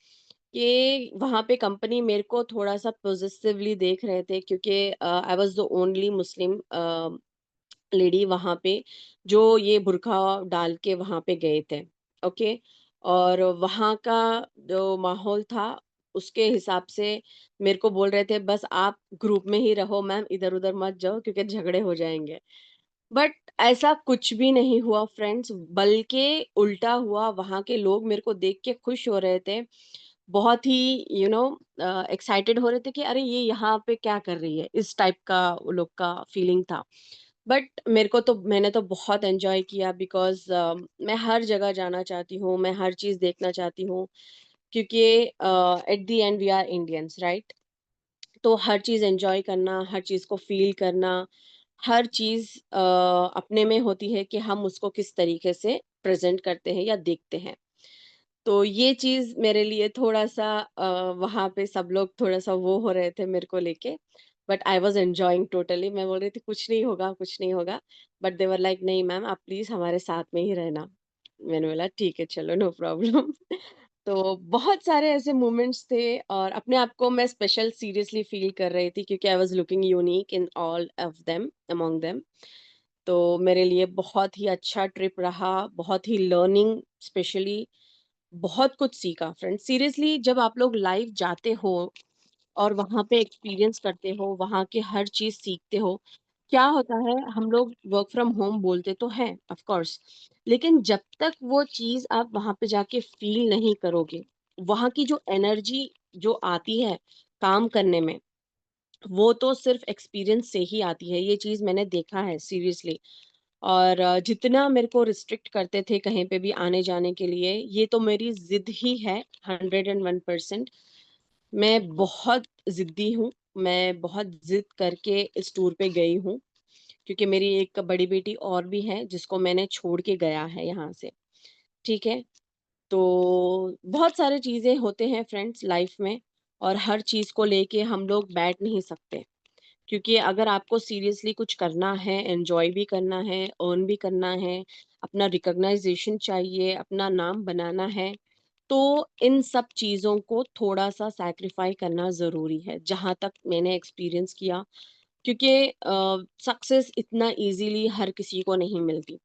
कि वहाँ पे कंपनी मेरे को थोड़ा-सा पॉज़ेसिवली देख रहे थे, क्योंकि I was the only Muslim lady वहाँ पे, जो ये बुर्का डाल के वहाँ पे गए थे, ओके? और वहाँ का जो माहौल था, उसके हिसाब से मेरे को बोल रहे थे, "बस आप ग्रुप में ही रहो मैम, इधर-उधर मत जाओ क्योंकि झगड़े हो जाएँगे।" बट ऐसा कुछ भी नहीं हुआ फ्रेंड्स, बल्कि उल्टा हुआ। वहाँ के लोग मेरे को देख के खुश हो रहे थे। बहुत ही एक्साइटेड हो रहे थे कि अरे ये यहाँ पे क्या कर रही है? इस टाइप का वो लोग का फीलिंग था। बट मैंने तो बहुत एन्जॉय किया, बिकॉज़ मैं हर जगह जाना चाहती हूँ, मैं हर चीज़ देखना चाहती हूँ, क्योंकि at the end we are Indians, right? तो हर चीज़ एन्जॉय करना, हर चीज़ को फ़ील करना, हर चीज़ अपने में होती है कि हम उसको किस तरीके से प्रेज़ेंट करते हैं या देखते हैं। तो ये चीज़ मेरे लिए थोड़ा-सा वहाँ पे सब लोग थोड़ा-सा वो हो रहे थे मेरे को लेके, but I was enjoying totally. मैं बोल रही थी कुछ नहीं होगा, कुछ नहीं होगा। बट दे वर लाइक नहीं मैम, आप प्लीज़ हमारे साथ में ही रहना। मैंने बोला ठीक है चलो, नो प्रॉब्लम। तो बहुत सारे ऐसे मोमेंट्स थे और अपने आप को मैं स्पेशल सीरियसली फ़ील कर रही थी, क्योंकि I was looking unique in all of them, among them. तो मेरे लिए बहुत ही अच्छा ट्रिप रहा, बहुत ही लर्निंग, स्पेशली बहुत कुछ सीखा फ्रेंड्स। सीरियसली जब आप लोग लाइव जाते हो और वहाँ पे एक्सपीरियंस करते हो, वहाँ के हर चीज़ सीखते हो। क्या होता है, हम लोग वर्क फ्रॉम होम बोलते तो हैं ऑफ कोर्स, लेकिन जब तक वो चीज़ आप वहाँ पे जाके फ़ील नहीं करोगे, वहाँ की जो एनर्जी जो आती है काम करने में, वो तो सिर्फ़ एक्सपीरियंस से ही आती है। ये चीज़ मैंने देखा है सीरियसली। और जितना मेरे को रिस्ट्रिक्ट करते थे कहीं पे भी आने-जाने के लिए, ये तो मेरी ज़िद ही है 101%। मैं बहुत ज़िद्दी हूँ, मैं बहुत ज़िद करके इस टूर पे गई हूँ, क्योंकि मेरी एक बड़ी बेटी और भी है, जिसको मैंने छोड़ के गया है यहाँ से, ठीक है? तो बहुत सारी चीज़ें होते हैं फ्रेंड्स लाइफ़ में, और हर चीज़ को लेके हम लोग बैठ नहीं सकते। क्योंकि अगर आपको सीरियसली कुछ करना है, एन्जॉय भी करना है, अर्न भी करना है, अपना रिकॉग्नाइज़ेशन चाहिए, अपना नाम बनाना है, तो इन सब चीज़ों को थोड़ा-सा सैक्रिफ़ाई करना ज़रूरी है, जहाँ तक मैंने एक्सपीरियंस किया। क्योंकि सक्सेस इतना ईज़िली हर किसी को नहीं मिलती,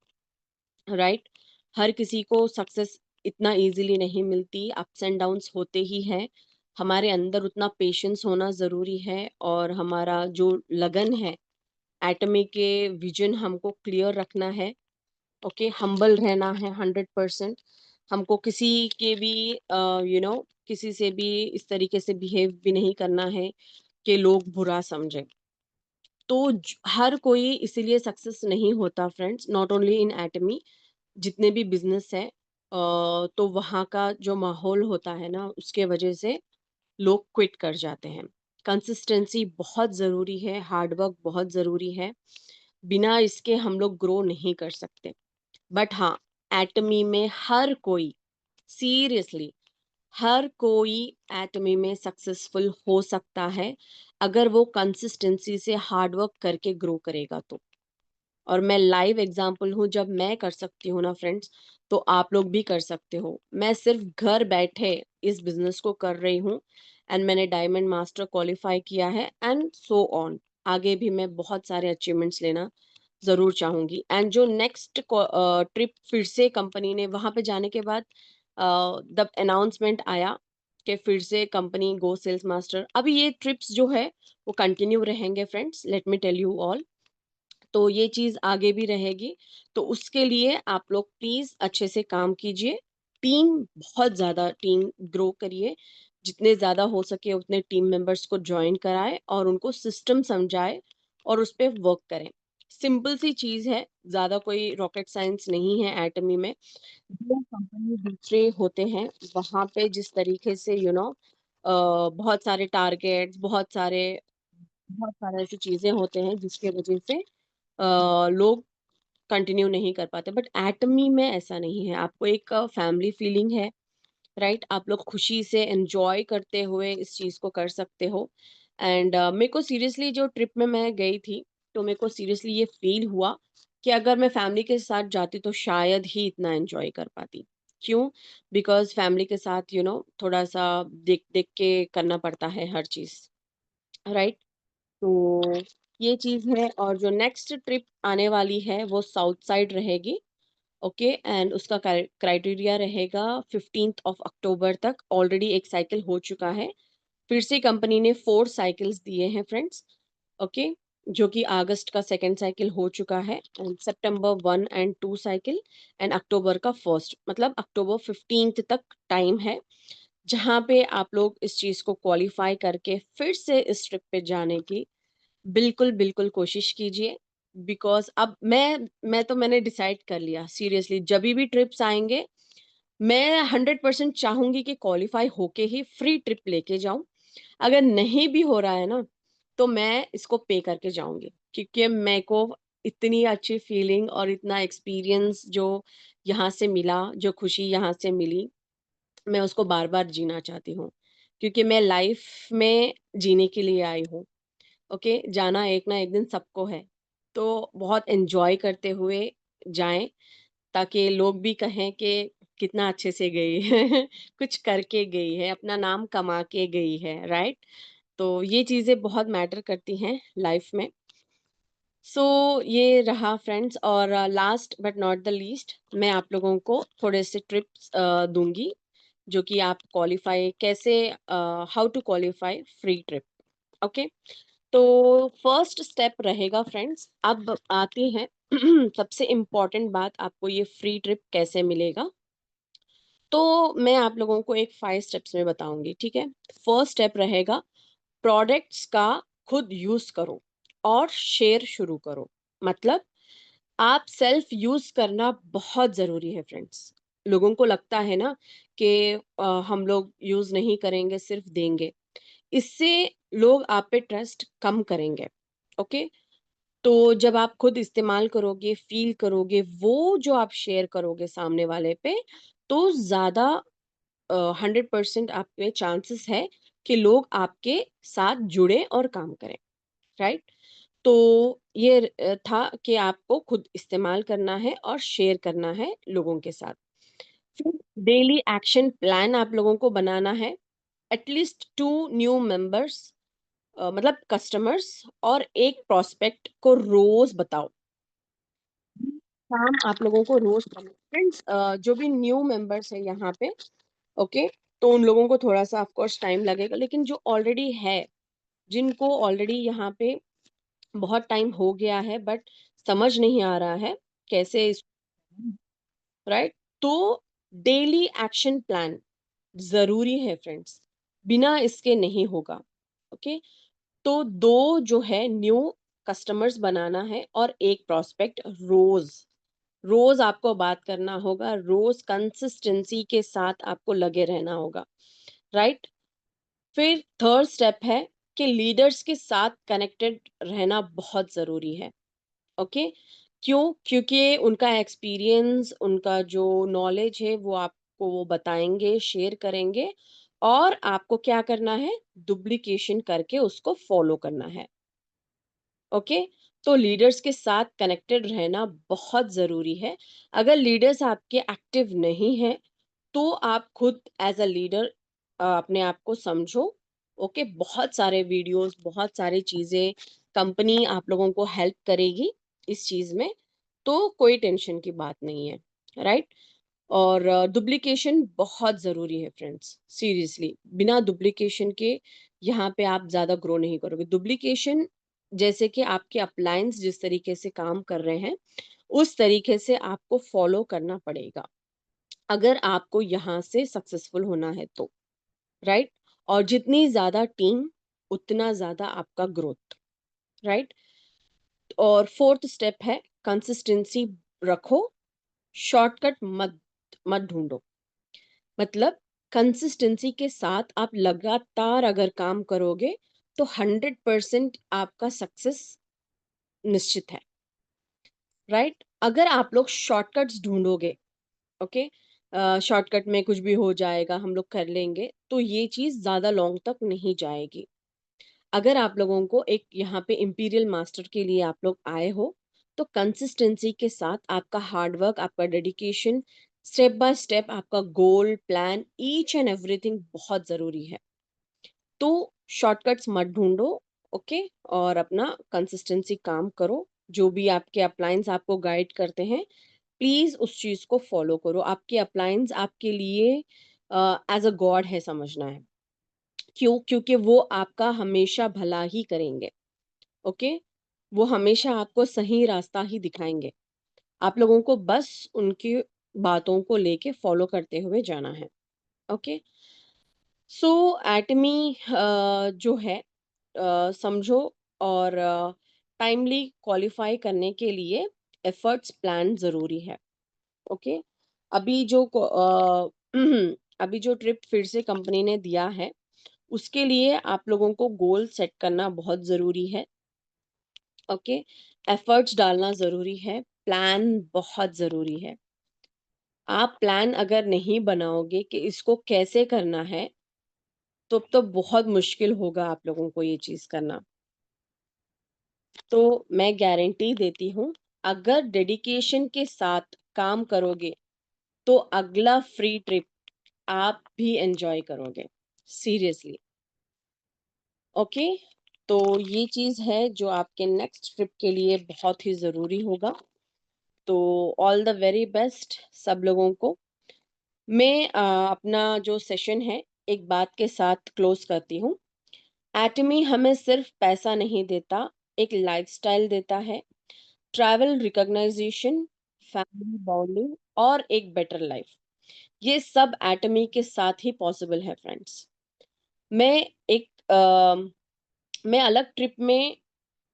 राइट? हर किसी को सक्सेस इतना ईज़िली नहीं मिलती, अप्स एंड डाउन्स होते ही हैं। हमारे अंदर उतना पेशेंस होना ज़रूरी है, और हमारा जो लगन है, एटमी के विज़न हमको क्लियर रखना है, ओके? हम्बल रहना है 100%। हमको किसी के भी किसी से भी इस तरीके से बिहेव भी नहीं करना है कि लोग बुरा समझें। तो हर कोई इसीलिए सक्सेस नहीं होता फ्रेंड्स, नॉट ओनली इन एटमी, जितने भी बिज़नेस है तो वहाँ का जो माहौल होता है ना, उसके वजह से लोग क्विट कर जाते हैं। कंसिस्टेंसी बहुत ज़रूरी है, हार्ड वर्क बहुत ज़रूरी है, बिना इसके हम लोग ग्रो नहीं कर सकते। बट हाँ, एटमी में हर कोई, सीरियसली हर कोई एटमी में सक्सेसफुल हो सकता है, अगर वो कंसिस्टेंसी से हार्ड वर्क करके ग्रो करेगा तो। और मैं लाइव एग्जांपल हूँ, जब मैं कर सकती हूँ ना फ्रेंड्स, तो आप लोग भी कर सकते हो। मैं सिर्फ घर बैठे इस बिज़नेस को कर रही हूँ, एंड मैंने डायमंड मास्टर क्वालीफाई किया है, एंड सो ऑन। आगे भी मैं बहुत सारे अचीवमेंट्स लेना ज़रूर चाहूँगी, एंड जो नेक्स्ट ट्रिप फिर से कंपनी ने वहाँ पे जाने के बाद द अनाउंसमेंट आया कि फिर से कंपनी गो सेल्स मास्टर। अभी ये ट्रिप्स जो है वो कंटिन्यू रहेंगे friends, let me tell you all. तो ये चीज आगे भी रहेगी। तो उसके लिए आप लोग प्लीज अच्छे से काम कीजिए। टीम, बहुत ज्यादा टीम ग्रो करिए। जितने ज्यादा हो सके उतने टीम मेंबर्स को ज्वाइन कराए और उनको सिस्टम समझाए और उस पर वर्क करें। सिंपल सी चीज है, ज्यादा कोई रॉकेट साइंस नहीं है एटमी में। जो कंपनी दूसरे होते हैं वहां पे जिस तरीके से बहुत सारे टारगेट्स, बहुत सारे ऐसी चीजें होते हैं जिसके वजह से लोग कंटिन्यू नहीं कर पाते, बट एटमी में ऐसा नहीं है। आपको एक फैमिली फीलिंग है, राइट? आप लोग खुशी से एंजॉय करते हुए इस चीज को कर सकते हो। एंड मेरे को सीरियसली जो ट्रिप में मैं गई थी, तो मेरे को सीरियसली ये फील हुआ कि अगर मैं फैमिली के साथ जाती तो शायद ही इतना एंजॉय कर पाती। क्यों? बिकॉज फैमिली के साथ थोड़ा सा देख देख के करना पड़ता है हर चीज, राइट? तो ये चीज है। और जो नेक्स्ट ट्रिप आने वाली है वो साउथ साइड रहेगी। ओके, एंड उसका क्राइटेरिया रहेगा 15 अक्टूबर तक। ऑलरेडी एक साइकिल हो चुका है, फिर से कंपनी ने 4 साइकिल्स दिए हैं फ्रेंड्स। ओके, जो कि अगस्त का सेकेंड साइकिल हो चुका है, एंड सितंबर 1 एंड 2 साइकिल, एंड अक्टूबर का फर्स्ट, मतलब अक्टूबर 15 तक टाइम है, जहाँ पे आप लोग इस चीज को क्वालिफाई करके फिर से इस ट्रिप पे जाने की बिल्कुल बिल्कुल कोशिश कीजिए। बिकॉज अब मैंने डिसाइड कर लिया सीरियसली, जब भी ट्रिप्स आएंगे मैं 100% चाहूंगी कि क्वालिफाई होके ही फ्री ट्रिप लेके जाऊं। अगर नहीं भी हो रहा है ना, तो मैं इसको पे करके जाऊंगी, क्योंकि मेरे को इतनी अच्छी फीलिंग और इतना एक्सपीरियंस जो यहाँ से मिला, जो खुशी यहाँ से मिली, मैं उसको बार बार जीना चाहती हूँ। क्योंकि मैं लाइफ में जीने के लिए आई हूँ। ओके, जाना एक ना एक दिन सबको है। तो बहुत एंजॉय करते हुए जाएं, ताकि लोग भी कहें कि कितना अच्छे से गई है कुछ करके गई है, अपना नाम कमा के गई है, राइट? तो ये चीजें बहुत मैटर करती हैं लाइफ में। सो ये रहा फ्रेंड्स। और last but not the least, मैं आप लोगों को थोड़े से टिप्स दूंगी जो कि आप क्वालिफाई कैसे, how to qualify free trip. Okay, तो फर्स्ट स्टेप रहेगा फ्रेंड्स। अब आते हैं सबसे इम्पोर्टेंट बात, आपको ये फ्री ट्रिप कैसे मिलेगा। तो मैं आप लोगों को एक 5 स्टेप्स में बताऊंगी, ठीक है? फर्स्ट स्टेप रहेगा, प्रोडक्ट्स का खुद यूज करो और शेयर शुरू करो। मतलब आप सेल्फ यूज करना बहुत जरूरी है फ्रेंड्स। लोगों को लगता है ना कि हम लोग यूज नहीं करेंगे, सिर्फ देंगे। इससे लोग आप पे ट्रस्ट कम करेंगे। ओके, तो जब आप खुद इस्तेमाल करोगे, फील करोगे, वो जो आप शेयर करोगे सामने वाले पे, तो ज्यादा 100% आपके चांसेस है कि लोग आपके साथ जुड़े और काम करें, राइट? तो ये था कि आपको खुद इस्तेमाल करना है और शेयर करना है लोगों के साथ। फिर डेली एक्शन प्लान आप लोगों को बनाना है। एटलीस्ट 2 न्यू मेंबर्स, मतलब कस्टमर्स, और एक प्रोस्पेक्ट को रोज बताओ। काम आप लोगों को रोज करना फ्रेंड्स। जो भी न्यू मेंबर्स है यहाँ पे, ओके, तो उन लोगों को थोड़ा सा ऑफ कोर्स टाइम लगेगा, लेकिन जो ऑलरेडी है, जिनको ऑलरेडी यहाँ पे बहुत टाइम हो गया है बट समझ नहीं आ रहा है कैसे इस, राइट? तो डेली एक्शन प्लान जरूरी है फ्रेंड्स, बिना इसके नहीं होगा। ओके, तो दो जो है न्यू कस्टमर्स बनाना है और एक प्रोस्पेक्ट। रोज रोज आपको बात करना होगा, रोज कंसिस्टेंसी के साथ आपको लगे रहना होगा, राइट? फिर थर्ड स्टेप है कि लीडर्स के साथ कनेक्टेड रहना बहुत जरूरी है। ओके, क्यों? क्योंकि उनका एक्सपीरियंस, उनका जो नॉलेज है वो आपको वो बताएंगे, शेयर करेंगे, और आपको क्या करना है, डुप्लीकेशन करके उसको फॉलो करना है। ओके, तो लीडर्स के साथ कनेक्टेड रहना बहुत जरूरी है। अगर लीडर्स आपके एक्टिव नहीं है, तो आप खुद एज अ लीडर अपने आप को समझो। ओके, बहुत सारे वीडियोस, बहुत सारी चीजें, कंपनी आप लोगों को हेल्प करेगी इस चीज में, तो कोई टेंशन की बात नहीं है, राइट? और डुप्लीकेशन बहुत ज़रूरी है फ्रेंड्स, सीरियसली। बिना डुप्लीकेशन के यहाँ पे आप ज़्यादा ग्रो नहीं करोगे। डुप्लीकेशन जैसे कि आपके अप्लायंस जिस तरीके से काम कर रहे हैं, उस तरीके से आपको फॉलो करना पड़ेगा, अगर आपको यहाँ से सक्सेसफुल होना है तो, राइट? और जितनी ज़्यादा टीम, उतना ज़्यादा आपका ग्रोथ, राइट? और फोर्थ स्टेप है कंसिस्टेंसी रखो, शॉर्टकट मत मत ढूंढो। मतलब कंसिस्टेंसी के साथ आप लगातार अगर काम करोगे तो 100% आपका सक्सेस निश्चित है, राइट? अगर आप लोग शॉर्टकट्स ढूंढोगे, ओके, शॉर्टकट में कुछ भी हो जाएगा, हम लोग कर लेंगे, तो ये चीज ज्यादा लॉन्ग तक नहीं जाएगी। अगर आप लोगों को एक यहाँ पे इंपीरियल मास्टर के लिए आप लोग आए हो, तो कंसिस्टेंसी के साथ आपका हार्डवर्क, आपका डेडिकेशन, स्टेप बाय स्टेप आपका goal plan, each and everything बहुत जरूरी है। तो शॉर्टकट्स मत ढूंढो, ओके, और अपना कंसिस्टेंसी काम करो। जो भी आपके अप्लायंस आपको गाइड करते हैं, प्लीज उस चीज को फॉलो करो। आपके अप्लायंस आपके लिए एज अ गॉड है, समझना है। क्यों? क्योंकि वो आपका हमेशा भला ही करेंगे, ओके। वो हमेशा आपको सही रास्ता ही दिखाएंगे। आप लोगों को बस उनकी बातों को लेके फॉलो करते हुए जाना है, ओके। सो एटमी जो है, समझो, और टाइमली क्वालिफाई करने के लिए एफर्ट्स प्लान जरूरी है, ओके। अभी जो अभी जो ट्रिप फिर से कंपनी ने दिया है, उसके लिए आप लोगों को गोल सेट करना बहुत जरूरी है, ओके। एफर्ट्स डालना जरूरी है, प्लान बहुत जरूरी है। आप प्लान अगर नहीं बनाओगे कि इसको कैसे करना है, तो बहुत मुश्किल होगा आप लोगों को ये चीज करना। तो मैं गारंटी देती हूँ, अगर डेडिकेशन के साथ काम करोगे तो अगला फ्री ट्रिप आप भी एंजॉय करोगे, सीरियसली, ओके। तो ये चीज है जो आपके नेक्स्ट ट्रिप के लिए बहुत ही जरूरी होगा। तो ऑल द वेरी बेस्ट सब लोगों को। मैं अपना जो सेशन है एक बात के साथ क्लोज करती हूँ। एटमी हमें सिर्फ पैसा नहीं देता, एक लाइफस्टाइल देता है, ट्रैवल, रिकॉग्नाइजेशन, फैमिली बॉन्डिंग और एक बेटर लाइफ। ये सब एटमी के साथ ही पॉसिबल है फ्रेंड्स। मैं एक मैं अलग ट्रिप में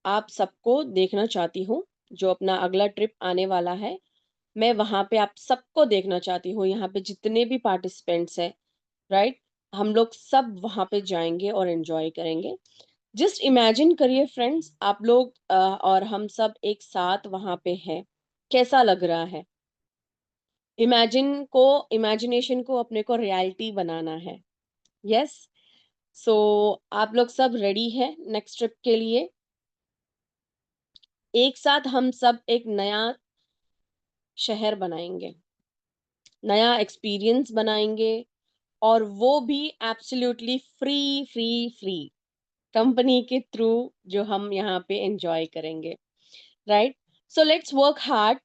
आप सबको देखना चाहती हूँ। जो अपना अगला ट्रिप आने वाला है, मैं वहां पे आप सबको देखना चाहती हूँ। यहाँ पे जितने भी पार्टिसिपेंट्स हैं, राइट, हम लोग सब वहां पे जाएंगे और एंजॉय करेंगे। जस्ट इमेजिन करिए फ्रेंड्स, आप लोग और हम सब एक साथ वहां पे हैं, कैसा लग रहा है? इमेजिनेशन को अपने को रियलिटी बनाना है। यस। सो आप लोग सब रेडी है नेक्स्ट ट्रिप के लिए? एक साथ हम सब एक नया शहर बनाएंगे, नया एक्सपीरियंस बनाएंगे, और वो भी absolutely free, free, free, company के थ्रू, जो हम यहाँ पे एंजॉय करेंगे, right? So let's work hard,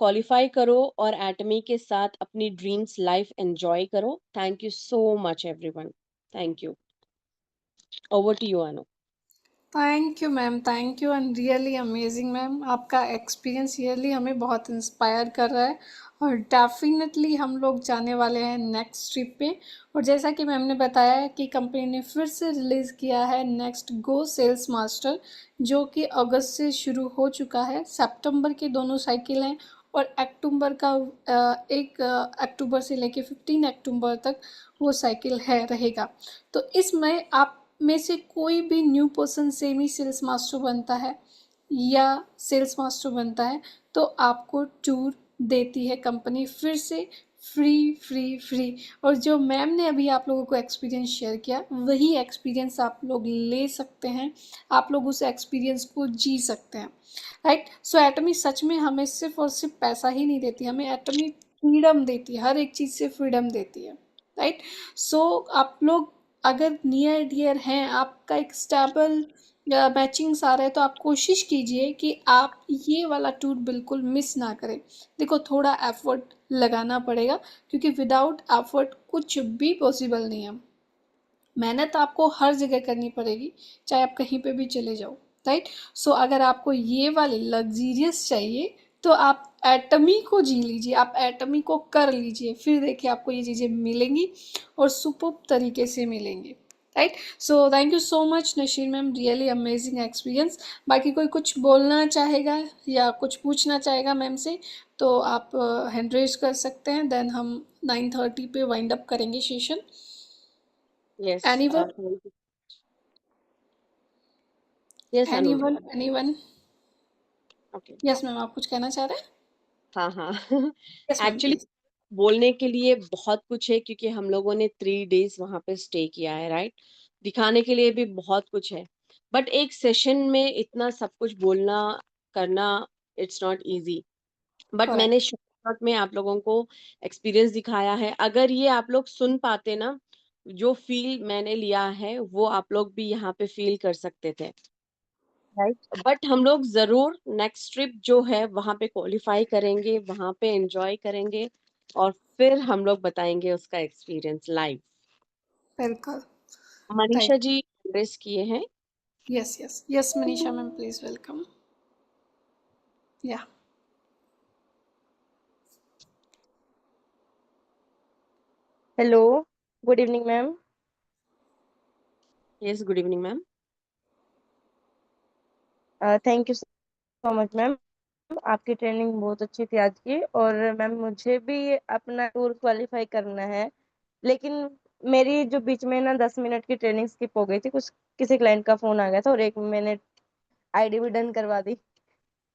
qualify करो और एटमी के साथ अपनी ड्रीम्स लाइफ एंजॉय करो। Thank you so much everyone. Thank you. Over to you Anu. Thank you ma'am, thank you and really amazing ma'am. आपका एक्सपीरियंस रियली हमें बहुत इंस्पायर कर रहा है और डेफिनेटली हम लोग जाने वाले हैं नेक्स्ट ट्रिप पे। और जैसा कि मैम ने बताया है कि कंपनी ने फिर से रिलीज़ किया है नेक्स्ट गो सेल्स मास्टर, जो कि अगस्त से शुरू हो चुका है। सितंबर के दोनों साइकिल हैं और अक्टूबर का 1 अक्टूबर से लेके 15 अक्टूबर तक वो साइकिल है रहेगा। तो इसमें आप में से कोई भी new person semi sales master बनता है या सेल्स मास्टर बनता है, तो आपको टूर देती है कंपनी फिर से, फ्री फ्री फ्री। और जो मैम ने अभी आप लोगों को एक्सपीरियंस शेयर किया, वही एक्सपीरियंस आप लोग ले सकते हैं, आप लोग उस एक्सपीरियंस को जी सकते हैं, राइट? सो एटमी सच में हमें सिर्फ और सिर्फ पैसा ही नहीं देती, हमें एटमी फ्रीडम देती है, हर एक चीज़ से फ्रीडम देती है, राइट? सो आप लोग अगर नियर डियर हैं, आपका एक स्टेबल मैचिंग्स आ रहे हैं, तो आप कोशिश कीजिए कि आप ये वाला टूर बिल्कुल मिस ना करें। देखो थोड़ा एफर्ट लगाना पड़ेगा, क्योंकि विदाउट एफर्ट कुछ भी पॉसिबल नहीं है। मेहनत आपको हर जगह करनी पड़ेगी, चाहे आप कहीं पे भी चले जाओ, राइट। सो अगर आपको ये वाली लग्जीरियस चाहिए, तो आप एटमी को जी लीजिए, आप एटमी को कर लीजिए, फिर देखिए आपको ये चीज़ें मिलेंगी और सुपर्ब तरीके से मिलेंगी, right. So thank you so much Nasheer ma'am, really amazing experience. बाकी कोई कुछ बोलना चाहेगा या कुछ पूछना चाहेगा मैम से, तो आप हैंड रेज कर सकते हैं, देन हम 9:30 पे वाइंड अप करेंगे session. Yes, anyone? Thank you. Yes Anu. Anyone? Anyone? Okay. Yes ma'am, आप कुछ कहना चाह रहे हैं? हाँ हाँ। Yes ma'am actually please. बोलने के लिए बहुत कुछ है, क्योंकि हम लोगों ने 3 डेज वहां पे स्टे किया है, राइट। दिखाने के लिए भी बहुत कुछ है, बट एक सेशन में इतना सब कुछ बोलना करना, इट्स नॉट इजी। बट मैंने करेक्ट। शॉर्ट में आप लोगों को एक्सपीरियंस दिखाया है। अगर ये आप लोग सुन पाते ना, जो फील मैंने लिया है वो आप लोग भी यहाँ पे फील कर सकते थे, राइट। बट हम लोग जरूर नेक्स्ट ट्रिप जो है वहां पे क्वालिफाई करेंगे, वहां पे एंजॉय करेंगे, और फिर हम लोग बताएंगे उसका एक्सपीरियंस लाइव। बिल्कुल। मनीषा थैंक जी एड्रेस किए हैं। Yes yes yes Manisha ma'am, please welcome. Yeah hello, good evening ma'am. Yes, good evening ma'am. Thank you so much ma'am. आपकी ट्रेनिंग बहुत अच्छी थी आज की। और मैम मुझे भी अपना टूर क्वालिफाई करना है, लेकिन मेरी जो बीच में ना 10 मिनट की ट्रेनिंग स्किप हो गई थी, कुछ किसी क्लाइंट का फोन आ गया था और एक मैंने आईडी भी डन करवा दी।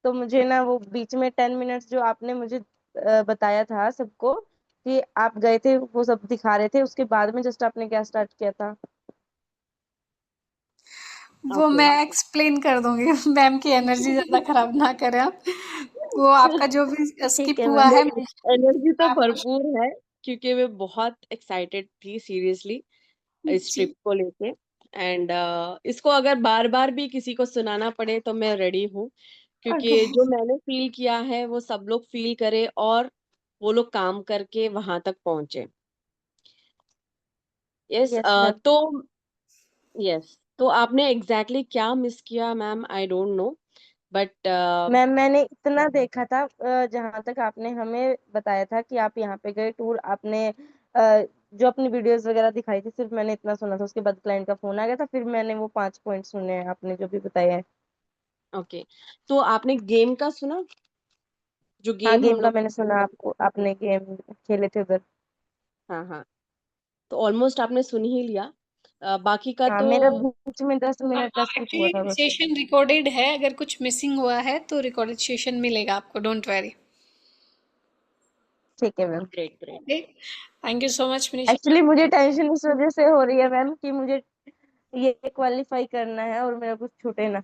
तो मुझे ना वो बीच में 10 मिनट्स जो आपने मुझे बताया था सबको कि आप गए थे, वो सब दिखा रहे थे, उसके बाद में जस्ट आपने क्या स्टार्ट किया था? वो ओके। मैं एक्सप्लेन कर दूंगी। मैम की एनर्जी ज़्यादा खराब ना करें आप। वो आपका जो भी ठीक स्किप है हुआ मैम। है, नहीं, एनर्जी तो आपको। भरपूर है, क्योंकि मैं बहुत एक्साइटेड थी सीरियसली इस जी। ट्रिप को लेके। एंड इसको अगर बार बार भी किसी को सुनाना पड़े तो मैं रेडी हूँ, ओके। क्योंकि जो मैंने फील किया है वो सब लोग फील करे, और वो लोग काम करके वहां तक पहुंचे। यस। Yes ma'am. तो यस, तो आपने एग्जैक्टली exactly क्या मिस किया ma'am, I don't know, but ma'am मैंने इतना देखा था, जहाँ तक आपने हमें बताया था कि आप यहाँ पे गए टूर, आपने जो अपनी वीडियोस वगैरह दिखाई थी, सिर्फ मैंने इतना सुना था। उसके बाद क्लाइंट का फोन आ गया था, फिर मैंने वो 5 पॉइंट सुने हैं आपने जो भी बताए हैं। ओके। तो आपने गेम का सुना, जो हाँ, गेम हम गेम का लोग। मैंने सुना, आपको आपने गेम खेले थे उधर। हाँ हाँ, तो ऑलमोस्ट आपने सुन ही लिया। बाकी का हाँ, तो मेरा बीच में 10 मिनट का स्किप हुआ था एक्चुअली बस। सेशन रिकॉर्डेड है, अगर कुछ मिसिंग हुआ है तो रिकॉर्डेड सेशन मिलेगा आपको, डोंट वरी। ठीक है ma'am. Great great. Okay. Thank you so much Manisha actually मुझे टेंशन इस वजह से हो रही है मैम कि मुझे ये क्वालिफाई करना है और मेरा कुछ छूटे ना।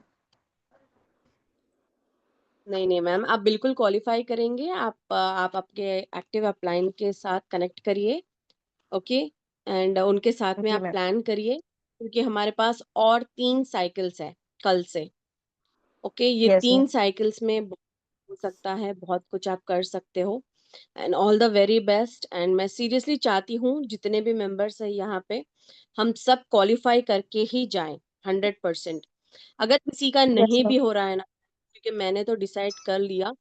नहीं नहीं मैम, आप बिल्कुल क्वालिफाई करेंगे। आप आपके एक्टिव अपलाइन के साथ कनेक्ट करिए, ओके। एंड उनके साथ में जी आप मैम। प्लान करिए, क्योंकि हमारे पास और 3 साइकिल्स है कल से। ओके, ये यस मैम। 3 साइकिल्स में बहुत हो सकता है, बहुत कुछ आप कर सकते हो। And all the very best. And मैं सीरियसली चाहती हूँ जितने भी मेंबर्स है यहाँ पे, हम सब क्वालिफाई करके ही जाएं, 100%। अगर किसी का यस नहीं मैम। भी हो रहा है ना, क्योंकि मैंने तो डिसाइड कर लिया,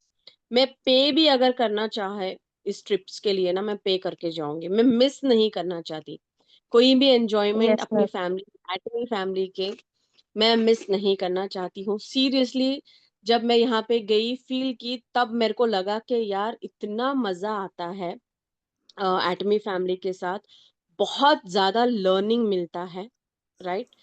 मैं पे भी अगर करना चाहे इस ट्रिप्स के लिए ना, मैं पे करके जाऊंगी। मैं मिस नहीं करना चाहती कोई भी एंजॉयमेंट यस अपनी मैम। फैमिली, अपनी फैमिली के। मैं मिस नहीं करना चाहती हूँ सीरियसली। जब मैं यहाँ पे गई फील की, तब मेरे को लगा कि यार इतना मजा आता है एटमी फैमिली के साथ। बहुत ज्यादा लर्निंग मिलता है, राइट।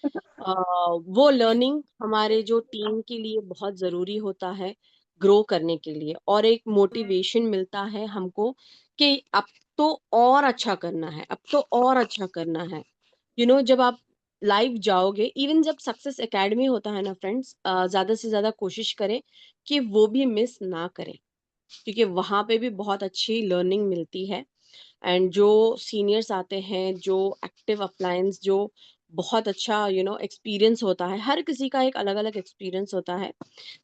वो लर्निंग हमारे जो टीम के लिए बहुत जरूरी होता है ग्रो करने के लिए, और एक मोटिवेशन मिलता है हमको कि अब तो और अच्छा करना है, अब तो और अच्छा करना है। जब आप लाइव जाओगे, इवन जब सक्सेस एकेडमी होता है ना फ्रेंड्स, ज्यादा से ज्यादा कोशिश करें कि वो भी मिस ना करें, क्योंकि वहां पे भी बहुत अच्छी लर्निंग मिलती है। एंड जो सीनियर्स आते हैं, जो एक्टिव अप्लायंस जो बहुत अच्छा एक्सपीरियंस होता है। हर किसी का एक अलग अलग एक्सपीरियंस होता है।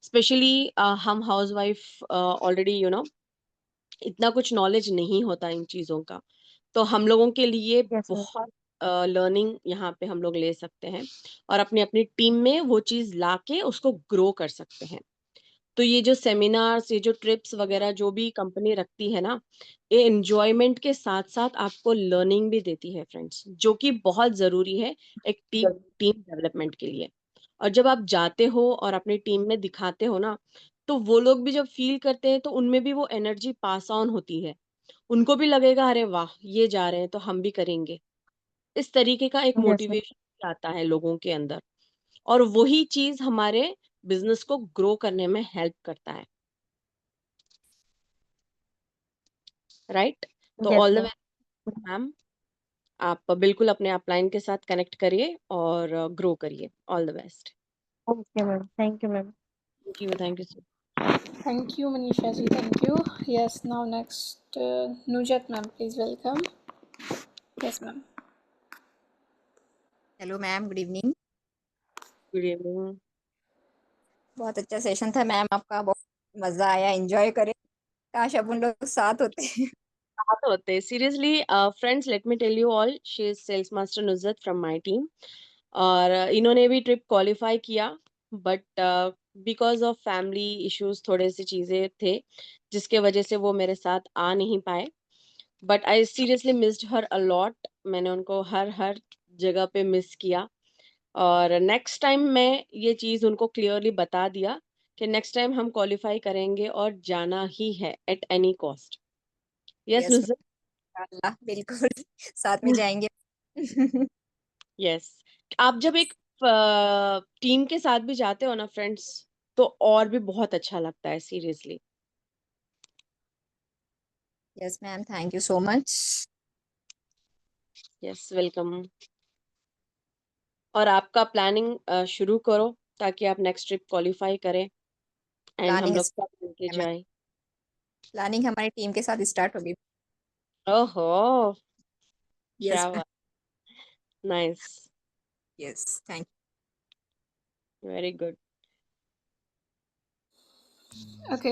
स्पेशली हम हाउसवाइफ ऑलरेडी इतना कुछ नॉलेज नहीं होता इन चीज़ों का। तो हम लोगों के लिए यस मैम। बहुत लर्निंग यहाँ पे हम लोग ले सकते हैं और अपनी टीम में वो चीज़ लाके उसको ग्रो कर सकते हैं। तो ये जो सेमिनार्स, ये जो ट्रिप्स वगैरह जो भी कंपनी रखती है ना, ये एन्जॉयमेंट के साथ-साथ आपको लर्निंग भी देती है फ्रेंड्स, जो कि बहुत ज़रूरी है एक टीम टीम डेवलपमेंट के लिए। और जब आप जाते हो और अपनी टीम में दिखाते हो ना, तो वो लोग भी जब फ़ील करते हैं, तो उनमें भी वो एनर्जी पास ऑन होती है। उनको भी लगेगा अरे वाह! ये जा रहे हैं तो हम भी करेंगे। इस तरीके का एक यस मैम। मोटिवेशन आता है लोगों के अंदर और वही चीज़ हमारे बिज़नेस को ग्रो करने में हेल्प करता है, राइट? तो yes all the ma'am. Best ma'am, आप बिल्कुल अपने अपलाइन के साथ कनेक्ट करिए और ग्रो करिए। All the best. Okay ma'am, thank you ma'am. Thank you so Thank you, Manisha ji. Thank you. Yes, now next, Nujat ma'am, please welcome. Yes, ma'am. Hello ma'am, good evening. Good evening. बहुत अच्छा सेशन था मैम आपका, बहुत मज़ा आया, एंजॉय करे। काश अपन लोग साथ होते। बात होते seriously friends, let me tell you all, she is sales master Nuzhat from my team और इन्होंने भी ट्रिप क्वालिफाई किया, but because of family issues थोड़े से चीज़ें थे जिसके वजह से वो मेरे साथ आ नहीं पाए। But I seriously missed her a lot. मैंने उनको हर हर जगह पे मिस किया और नेक्स्ट टाइम मैं ये चीज़ उनको क्लियरली बता दिया कि नेक्स्ट टाइम हम क्वालिफाई करेंगे और जाना ही है at any cost. Yes yes Nuzhat. Ma'am, इंशाल्लाह बिल्कुल साथ में जाएंगे। यस। आप जब एक टीम के साथ भी जाते हो ना फ्रेंड्स, तो और भी बहुत अच्छा लगता है seriously. Yes ma'am, thank you so much. Yes, welcome. और आपका प्लानिंग शुरू करो ताकि आप नेक्स्ट ट्रिप क्वालिफाई करें एंड हम प्लानिंग लोग सब मिलके मैम, जाएं। प्लानिंग हमारी टीम के साथ स्टार्ट होगी। ओहो, यस क्या मैम। बात। Nice. Yes, thank very good. Okay,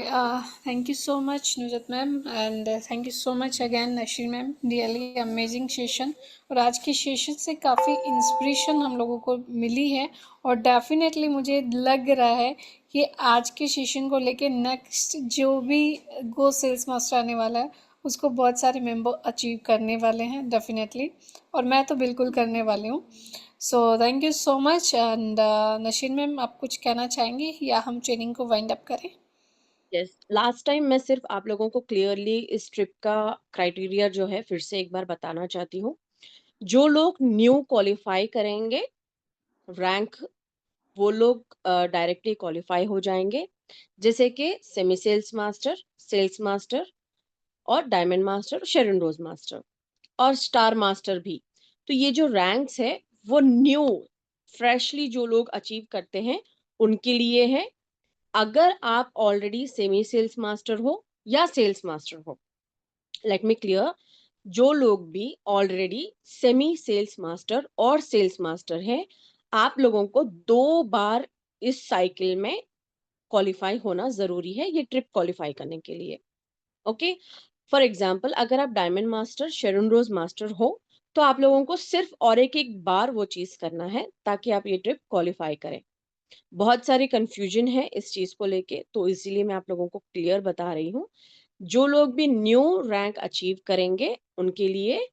thank you so much, Nujat ma'am, and thank you so much again, Nashir ma'am. Really amazing session. और आज की सेशन से काफ़ी इंस्पिरेशन हम लोगों को मिली है और डेफिनेटली मुझे लग रहा है कि आज के सेशन को लेके नेक्स्ट जो भी गो सेल्स मास्टर आने वाला है उसको बहुत सारे मेंबर अचीव करने वाले हैं डेफिनेटली, और मैं तो बिल्कुल करने वाली हूँ। So thank you so much. And Nasheen ma'am, आप कुछ कहना चाहेंगे या हम ट्रेनिंग को वाइंड अप करें? यस, लास्ट टाइम मैं सिर्फ आप लोगों को क्लियरली इस ट्रिप का क्राइटेरिया जो है फिर से एक बार बताना चाहती हूँ। जो लोग न्यू क्वालिफाई करेंगे रैंक, वो लोग डायरेक्टली क्वालिफाई हो जाएंगे, जैसे कि सेमी सेल्स मास्टर और डायमंड मास्टर, शेरन रोज मास्टर और स्टार मास्टर भी। तो ये जो रैंक्स है वो न्यू फ्रेशली जो लोग अचीव करते हैं उनके लिए है। अगर आप ऑलरेडी सेमी सेल्स मास्टर हो या सेल्स मास्टर हो, लेट मी क्लियर, जो लोग भी ऑलरेडी सेमी सेल्स मास्टर और सेल्स मास्टर है, आप लोगों को 2 बार इस साइकिल में क्वालिफाई होना ज़रूरी है, ये ट्रिप क्वालिफाई करने के लिए। ओके? फॉर एग्ज़ाम्पल, अगर आप डायमंड मास्टर, शेरन रोज़ मास्टर हो, तो आप लोगों को सिर्फ़ और एक-एक बार वो चीज़ करना है, ताकि आप ये ट्रिप क्वालिफाई करें। बहुत सारी कन्फ्यूजन है इस चीज़ को लेके, तो इसीलिए मैं आप लोगों को क्लियर बता रही हूँ। जो लोग भी न्यू रैंक अचीव करेंगे, उनके लिए,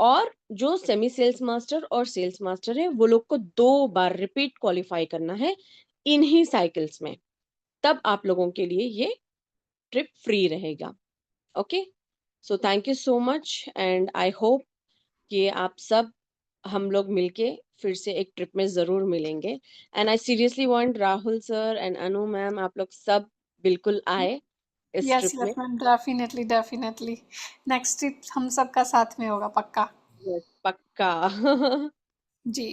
और जो सेमी सेल्स मास्टर और सेल्स मास्टर है, वो लोग को 2 बार रिपीट क्वालिफाई करना है, इन्हीं साइकिल्स में। तब आप लोगों के लिए ये ट्रिप फ्री रहेगा। Okay? So thank you so much and I hope कि आप सब, हम लोग मिलके फिर से एक ट्रिप में ज़रूर मिलेंगे। And I seriously want Rahul sir and Anu ma'am, आप लोग सब बिल्कुल आए इस यस ट्रिप यस में। Ma'am, definitely definitely. Next trip हम सबका साथ में होगा पक्का। यस, पक्का। जी।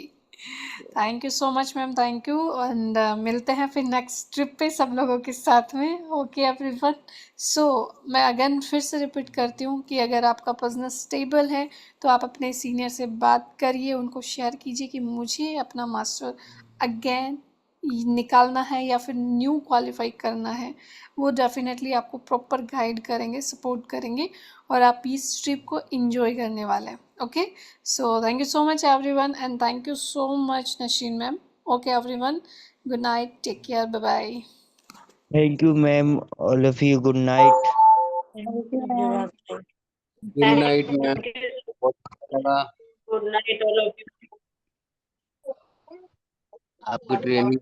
Thank you so much ma'am, thank you. And मिलते हैं फिर नेक्स्ट ट्रिप पे सब लोगों के साथ में। Okay everyone. सो मैं अगेन फिर से रिपीट करती हूँ कि अगर आपका बिजनेस स्टेबल है तो आप अपने सीनियर से बात करिए, उनको शेयर कीजिए कि मुझे अपना मास्टर अगेन निकालना है या फिर न्यू क्वालिफाई करना है। वो डेफिनेटली आपको प्रॉपर गाइड करेंगे, सपोर्ट करेंगे और आप इस ट्रिप को एंजॉय करने वाले हैं। Okay, so thank you so much everyone, and thank you so much Nasheen ma'am. Okay everyone, good night, take care, bye bye. Thank you, ma'am. All of you. Good night. Thank you ma'am. Good night ma'am, बहुत अच्छा लगा good night all of you. आपकी ट्रेनिंग